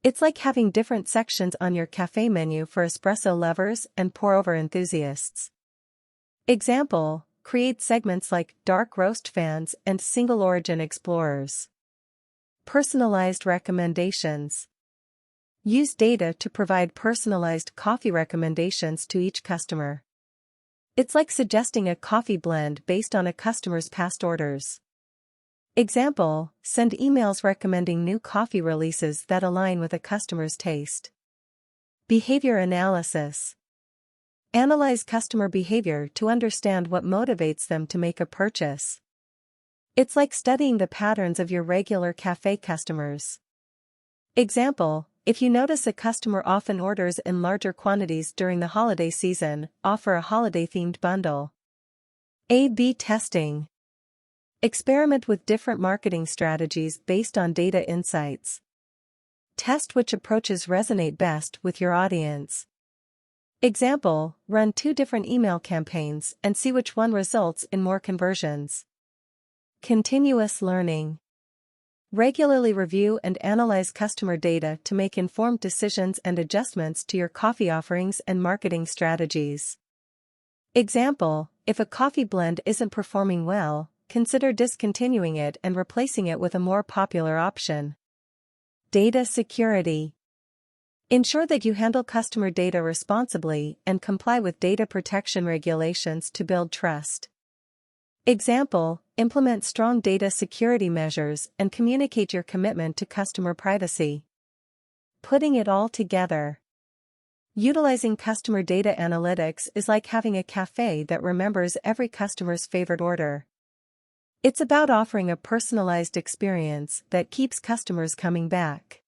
It's like having different sections on your cafe menu for espresso lovers and pour-over enthusiasts. Example, create segments like dark roast fans and single origin explorers. Personalized recommendations. Use data to provide personalized coffee recommendations to each customer. It's like suggesting a coffee blend based on a customer's past orders. Example, send emails recommending new coffee releases that align with a customer's taste. Behavior analysis. Analyze customer behavior to understand what motivates them to make a purchase. It's like studying the patterns of your regular cafe customers. Example, if you notice a customer often orders in larger quantities during the holiday season, offer a holiday-themed bundle. A/B testing. Experiment with different marketing strategies based on data insights. Test which approaches resonate best with your audience. Example, run 2 different email campaigns and see which one results in more conversions. Continuous learning. Regularly review and analyze customer data to make informed decisions and adjustments to your coffee offerings and marketing strategies. Example, if a coffee blend isn't performing well, consider discontinuing it and replacing it with a more popular option. Data security. Ensure that you handle customer data responsibly and comply with data protection regulations to build trust. Example, implement strong data security measures and communicate your commitment to customer privacy. Putting it all together. Utilizing customer data analytics is like having a cafe that remembers every customer's favorite order. It's about offering a personalized experience that keeps customers coming back.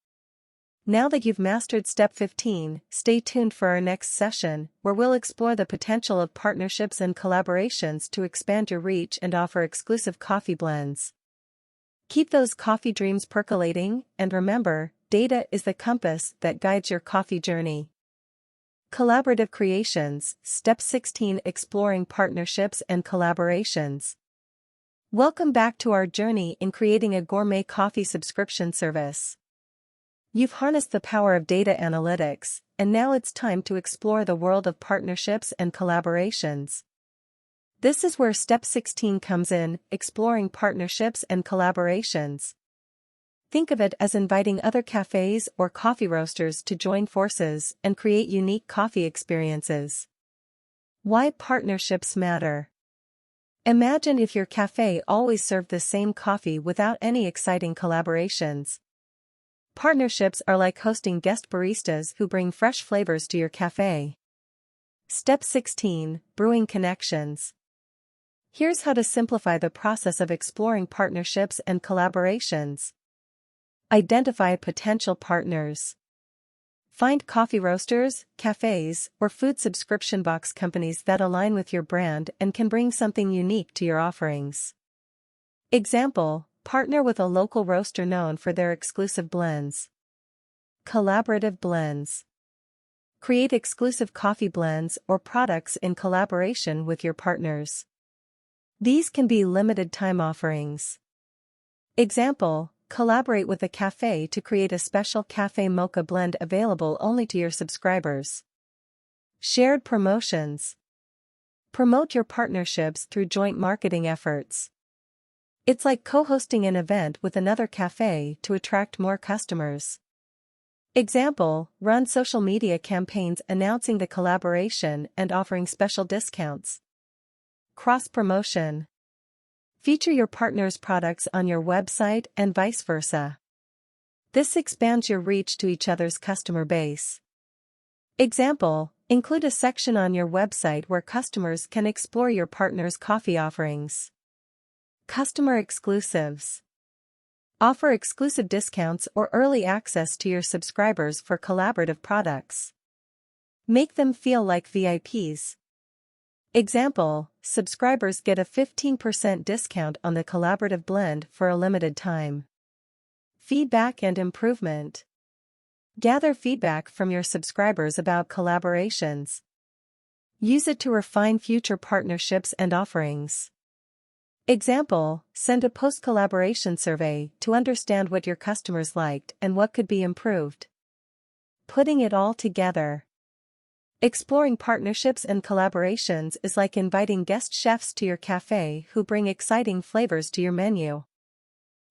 Now that you've mastered Step 15, stay tuned for our next session, where we'll explore the potential of partnerships and collaborations to expand your reach and offer exclusive coffee blends. Keep those coffee dreams percolating, and remember, data is the compass that guides your coffee journey. Collaborative creations. Step 16. Exploring partnerships and collaborations. Welcome back to our journey in creating a gourmet coffee subscription service. You've harnessed the power of data analytics, and now it's time to explore the world of partnerships and collaborations. This is where step 16 comes in, exploring partnerships and collaborations. Think of it as inviting other cafes or coffee roasters to join forces and create unique coffee experiences. Why partnerships matter. Imagine if your cafe always served the same coffee without any exciting collaborations. Partnerships are like hosting guest baristas who bring fresh flavors to your cafe. Step 16, Brewing Connections. Here's how to simplify the process of exploring partnerships and collaborations. Identify potential partners. Find coffee roasters, cafes, or food subscription box companies that align with your brand and can bring something unique to your offerings. Example, partner with a local roaster known for their exclusive blends. Collaborative blends. Create exclusive coffee blends or products in collaboration with your partners. These can be limited-time offerings. Example, collaborate with a cafe to create a special cafe mocha blend available only to your subscribers. Shared promotions. Promote your partnerships through joint marketing efforts. It's like co-hosting an event with another cafe to attract more customers. Example, run social media campaigns announcing the collaboration and offering special discounts. Cross-promotion. Feature your partner's products on your website and vice versa. This expands your reach to each other's customer base. Example, include a section on your website where customers can explore your partner's coffee offerings. Customer exclusives. Offer exclusive discounts or early access to your subscribers for collaborative products. Make them feel like VIPs. Example, subscribers get a 15% discount on the collaborative blend for a limited time. Feedback and improvement. Gather feedback from your subscribers about collaborations. Use it to refine future partnerships and offerings. Example, send a post-collaboration survey to understand what your customers liked and what could be improved. Putting it all together. Exploring partnerships and collaborations is like inviting guest chefs to your cafe who bring exciting flavors to your menu.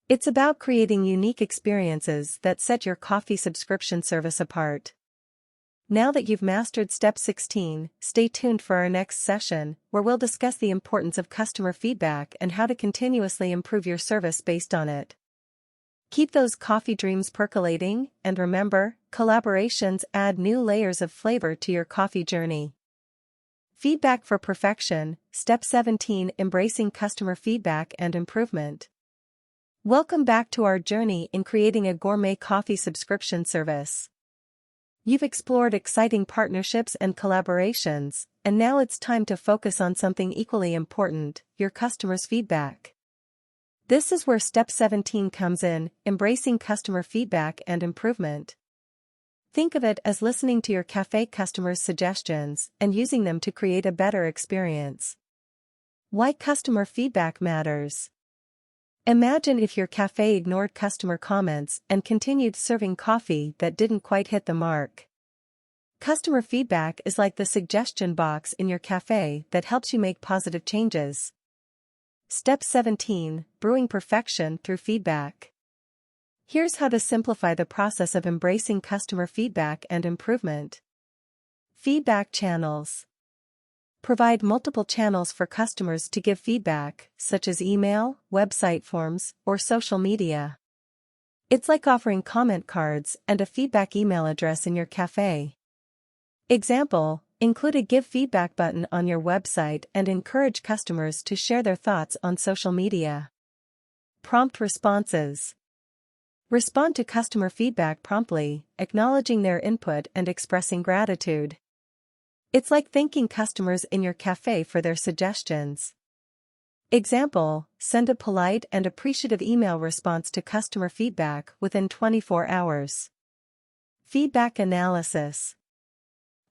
It's about creating unique experiences that set your coffee subscription service apart. Now that you've mastered step 16, stay tuned for our next session, where we'll discuss the importance of customer feedback and how to continuously improve your service based on it. Keep those coffee dreams percolating, and remember, collaborations add new layers of flavor to your coffee journey. Feedback for perfection, Step 17, Embracing customer feedback and improvement. Welcome back to our journey in creating a gourmet coffee subscription service. You've explored exciting partnerships and collaborations, and now it's time to focus on something equally important, your customers' feedback. This is where step 17 comes in, embracing customer feedback and improvement. Think of it as listening to your cafe customers' suggestions and using them to create a better experience. Why customer feedback matters. Imagine if your cafe ignored customer comments and continued serving coffee that didn't quite hit the mark. Customer feedback is like the suggestion box in your cafe that helps you make positive changes. Step 17, Brewing perfection through feedback. Here's how to simplify the process of embracing customer feedback and improvement. Feedback channels. Provide multiple channels for customers to give feedback, such as email, website forms, or social media. It's like offering comment cards and a feedback email address in your cafe. Example, include a give feedback button on your website and encourage customers to share their thoughts on social media. Prompt responses. Respond to customer feedback promptly, acknowledging their input and expressing gratitude. It's like thanking customers in your cafe for their suggestions. Example, send a polite and appreciative email response to customer feedback within 24 hours. Feedback analysis.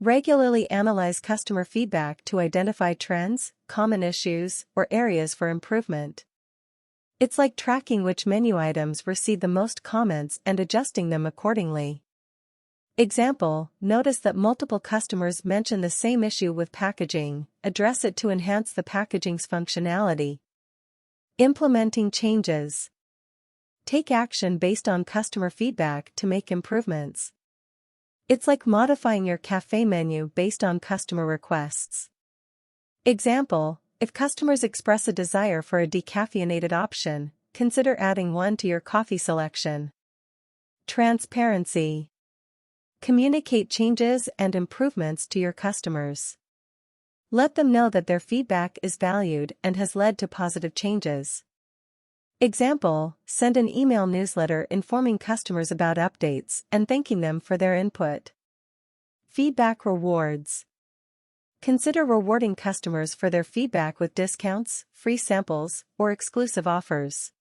Regularly analyze customer feedback to identify trends, common issues, or areas for improvement. It's like tracking which menu items receive the most comments and adjusting them accordingly. Example, notice that multiple customers mention the same issue with packaging, address it to enhance the packaging's functionality. Implementing changes. Take action based on customer feedback to make improvements. It's like modifying your cafe menu based on customer requests. Example, if customers express a desire for a decaffeinated option, consider adding one to your coffee selection. Transparency. Communicate changes and improvements to your customers. Let them know that their feedback is valued and has led to positive changes. Example, send an email newsletter informing customers about updates and thanking them for their input. Feedback rewards. Consider rewarding customers for their feedback with discounts, free samples, or exclusive offers.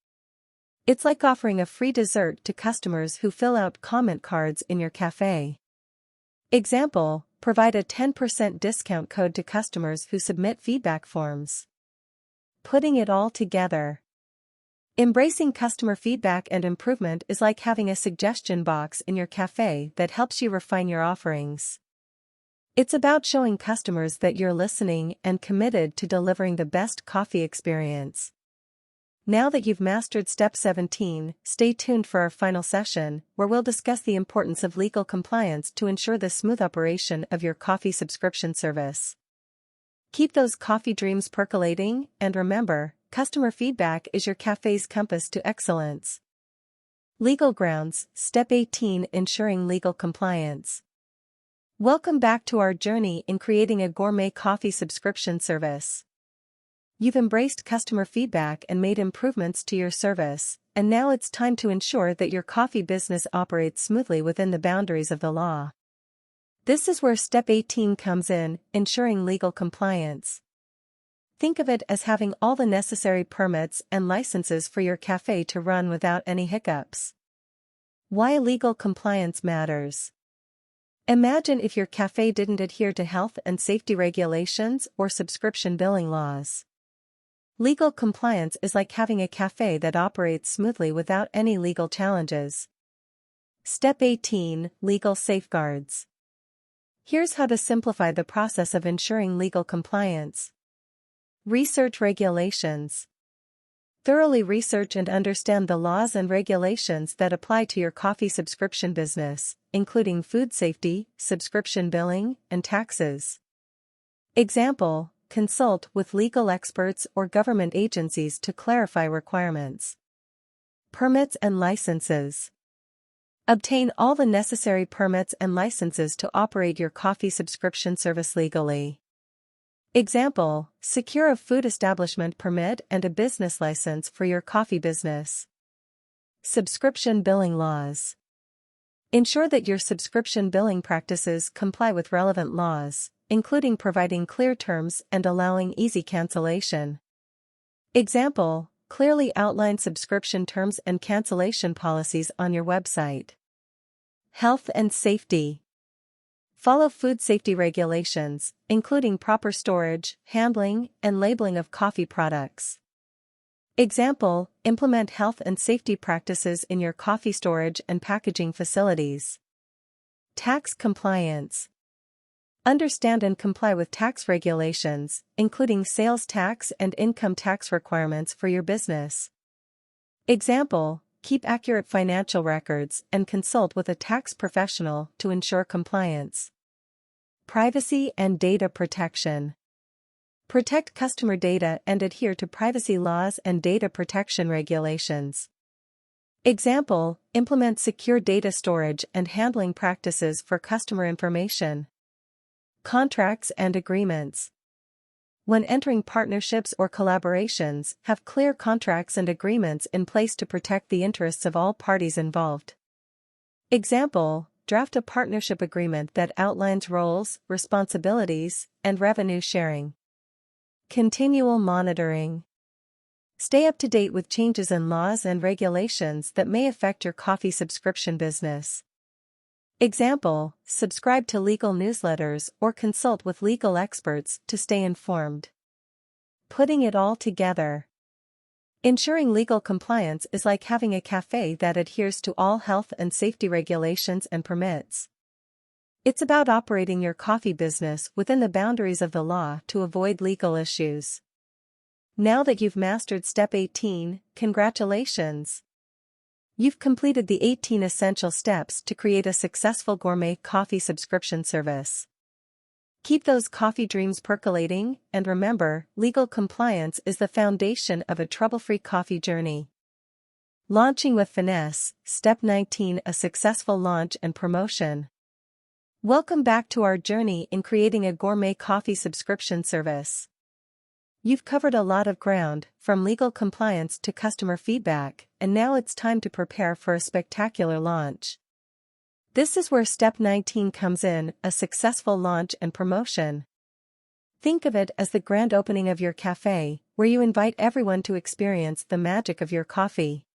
It's like offering a free dessert to customers who fill out comment cards in your cafe. Example, provide a 10% discount code to customers who submit feedback forms. Putting it all together. Embracing customer feedback and improvement is like having a suggestion box in your cafe that helps you refine your offerings. It's about showing customers that you're listening and committed to delivering the best coffee experience. Now that you've mastered Step 17, stay tuned for our final session, where we'll discuss the importance of legal compliance to ensure the smooth operation of your coffee subscription service. Keep those coffee dreams percolating, and remember, customer feedback is your cafe's compass to excellence. Legal grounds, Step 18, ensuring legal compliance. Welcome back to our journey in creating a gourmet coffee subscription service. You've embraced customer feedback and made improvements to your service, and now it's time to ensure that your coffee business operates smoothly within the boundaries of the law. This is where Step 18 comes in, ensuring legal compliance. Think of it as having all the necessary permits and licenses for your cafe to run without any hiccups. Why legal compliance matters. Imagine if your cafe didn't adhere to health and safety regulations or subscription billing laws. Legal compliance is like having a cafe that operates smoothly without any legal challenges. Step 18, Legal Safeguards. Here's how to simplify the process of ensuring legal compliance. Research regulations. Thoroughly research and understand the laws and regulations that apply to your coffee subscription business, including food safety, subscription billing, and taxes. Example, consult with legal experts or government agencies to clarify requirements. Permits and licenses. Obtain all the necessary permits and licenses to operate your coffee subscription service legally. Example, secure a food establishment permit and a business license for your coffee business. Subscription billing laws. Ensure that your subscription billing practices comply with relevant laws, including providing clear terms and allowing easy cancellation. Example, clearly outline subscription terms and cancellation policies on your website. Health and safety. Follow food safety regulations, including proper storage, handling, and labeling of coffee products. Example, implement health and safety practices in your coffee storage and packaging facilities. Tax compliance. Understand and comply with tax regulations, including sales tax and income tax requirements for your business. Example, keep accurate financial records and consult with a tax professional to ensure compliance. Privacy and data protection. Protect customer data and adhere to privacy laws and data protection regulations. Example, implement secure data storage and handling practices for customer information. Contracts and agreements. When entering partnerships or collaborations, have clear contracts and agreements in place to protect the interests of all parties involved. Example, draft a partnership agreement that outlines roles, responsibilities, and revenue sharing. Continual monitoring. Stay up to date with changes in laws and regulations that may affect your coffee subscription business. Example, subscribe to legal newsletters or consult with legal experts to stay informed. Putting it all together. Ensuring legal compliance is like having a cafe that adheres to all health and safety regulations and permits. It's about operating your coffee business within the boundaries of the law to avoid legal issues. Now that you've mastered Step 18, congratulations! You've completed the 18 essential steps to create a successful gourmet coffee subscription service. Keep those coffee dreams percolating, and remember, legal compliance is the foundation of a trouble-free coffee journey. Launching with finesse, Step 19: a successful launch and promotion. Welcome back to our journey in creating a gourmet coffee subscription service. You've covered a lot of ground, from legal compliance to customer feedback, and now it's time to prepare for a spectacular launch. This is where Step 19 comes in, a successful launch and promotion. Think of it as the grand opening of your cafe, where you invite everyone to experience the magic of your coffee.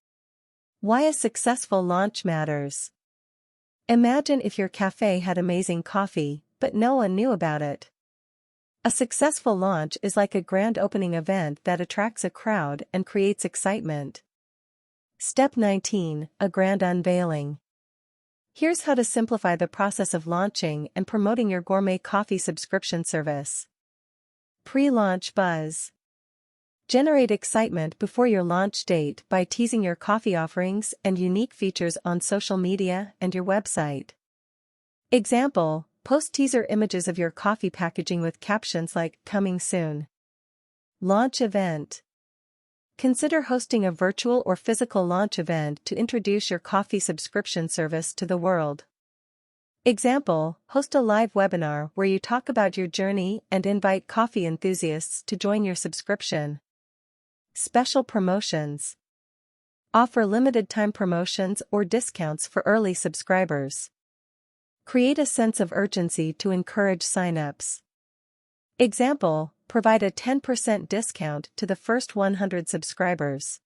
Why a successful launch matters. Imagine if your cafe had amazing coffee, but no one knew about it. A successful launch is like a grand opening event that attracts a crowd and creates excitement. Step 19: a grand unveiling. Here's how to simplify the process of launching and promoting your gourmet coffee subscription service. Pre-launch buzz. Generate excitement before your launch date by teasing your coffee offerings and unique features on social media and your website. Example: post teaser images of your coffee packaging with captions like, "Coming soon." Launch event. Consider hosting a virtual or physical launch event to introduce your coffee subscription service to the world. Example: host a live webinar where you talk about your journey and invite coffee enthusiasts to join your subscription. Special promotions. Offer limited-time promotions or discounts for early subscribers. Create a sense of urgency to encourage sign-ups. Example: provide a 10% discount to the first 100 subscribers.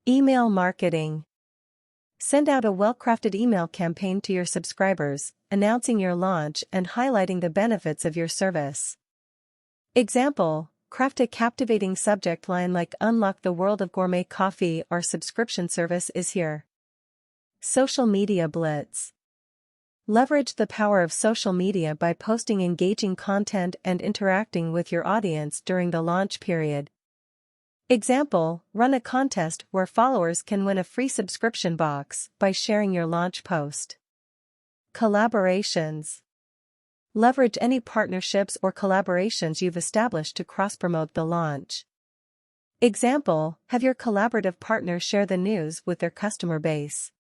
Email marketing. Send out a well-crafted email campaign to your subscribers, announcing your launch and highlighting the benefits of your service. Example: craft a captivating subject line like, "Unlock the world of gourmet coffee, our subscription service is here." Social media blitz. Leverage the power of social media by posting engaging content and interacting with your audience during the launch period. Example: run a contest where followers can win a free subscription box by sharing your launch post. Collaborations. Leverage any partnerships or collaborations you've established to cross-promote the launch. Example: have your collaborative partners share the news with their customer base.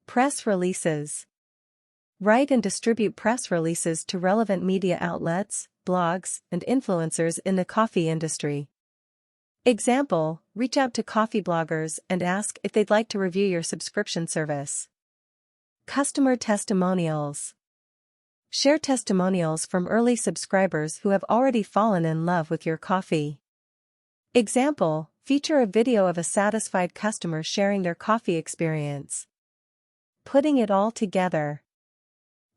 Press releases. Write and distribute press releases to relevant media outlets, blogs, and influencers in the coffee industry. Example: reach out to coffee bloggers and ask if they'd like to review your subscription service. Customer testimonials. Share testimonials from early subscribers who have already fallen in love with your coffee. Example: feature a video of a satisfied customer sharing their coffee experience. Putting it all together.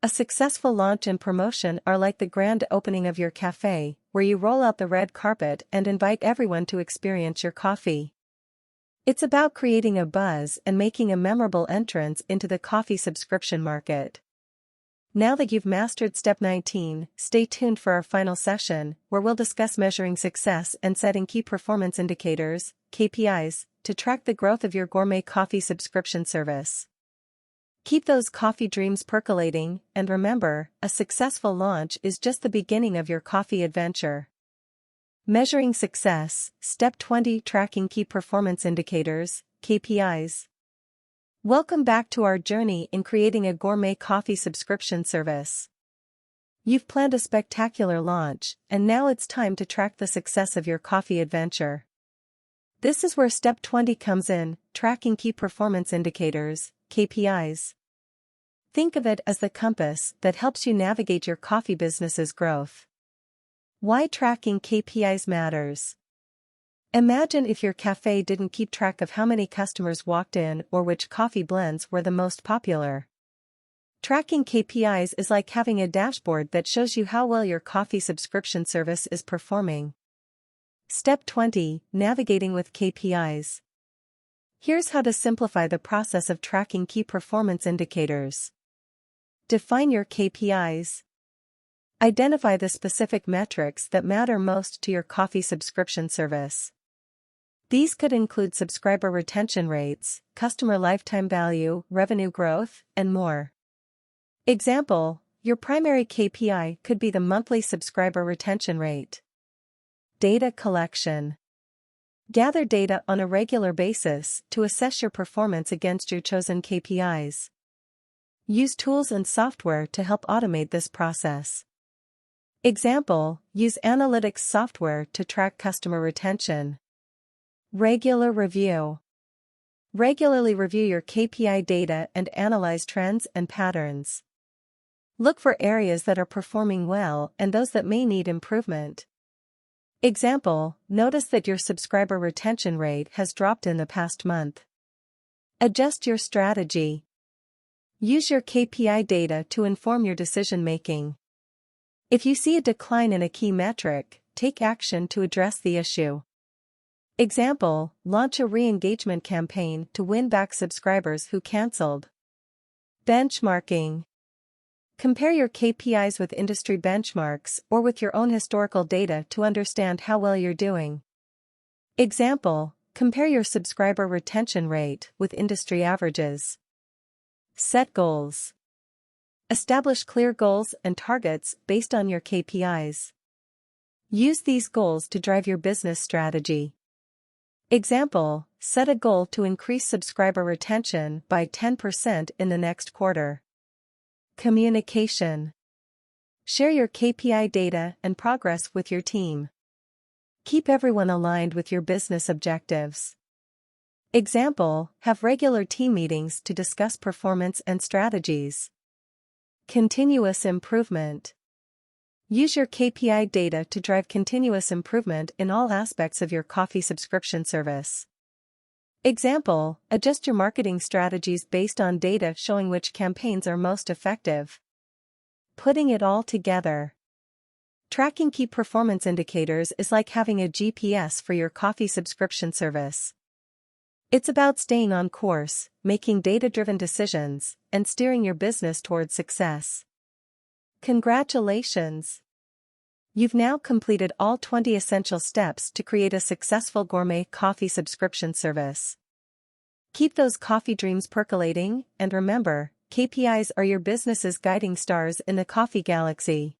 A successful launch and promotion are like the grand opening of your cafe, where you roll out the red carpet and invite everyone to experience your coffee. It's about creating a buzz and making a memorable entrance into the coffee subscription market. Now that you've mastered Step 19, stay tuned for our final session, where we'll discuss measuring success and setting key performance indicators, KPIs, to track the growth of your gourmet coffee subscription service. Keep those coffee dreams percolating, and remember, a successful launch is just the beginning of your coffee adventure. Measuring success, Step 20: tracking key performance indicators, KPIs. Welcome back to our journey in creating a gourmet coffee subscription service. You've planned a spectacular launch, and now it's time to track the success of your coffee adventure. This is where Step 20 comes in, tracking key performance indicators, KPIs. Think of it as the compass that helps you navigate your coffee business's growth. Why tracking KPIs matters. Imagine if your cafe didn't keep track of how many customers walked in or which coffee blends were the most popular. Tracking KPIs is like having a dashboard that shows you how well your coffee subscription service is performing. Step 20. Navigating with KPIs. Here's how to simplify the process of tracking key performance indicators. Define your KPIs. Identify the specific metrics that matter most to your coffee subscription service. These could include subscriber retention rates, customer lifetime value, revenue growth, and more. Example: your primary KPI could be the monthly subscriber retention rate. Data collection. Gather data on a regular basis to assess your performance against your chosen KPIs. Use tools and software to help automate this process. Example: use analytics software to track customer retention. Regular review. Regularly review your KPI data and analyze trends and patterns. Look for areas that are performing well and those that may need improvement. Example: notice that your subscriber retention rate has dropped in the past month. Adjust your strategy. Use your KPI data to inform your decision-making. If you see a decline in a key metric, take action to address the issue. Example: launch a re-engagement campaign to win back subscribers who canceled. Benchmarking. Compare your KPIs with industry benchmarks or with your own historical data to understand how well you're doing. Example: compare your subscriber retention rate with industry averages. Set goals. Establish clear goals and targets based on your KPIs. Use these goals to drive your business strategy. Example: set a goal to increase subscriber retention by 10% in the next quarter. Communication. Share your KPI data and progress with your team. Keep everyone aligned with your business objectives. Example: have regular team meetings to discuss performance and strategies. Continuous improvement. Use your KPI data to drive continuous improvement in all aspects of your coffee subscription service. Example: adjust your marketing strategies based on data showing which campaigns are most effective. Putting it all together. Tracking key performance indicators is like having a GPS for your coffee subscription service. It's about staying on course, making data-driven decisions, and steering your business towards success. Congratulations! You've now completed all 20 essential steps to create a successful gourmet coffee subscription service. Keep those coffee dreams percolating, and remember, KPIs are your business's guiding stars in the coffee galaxy.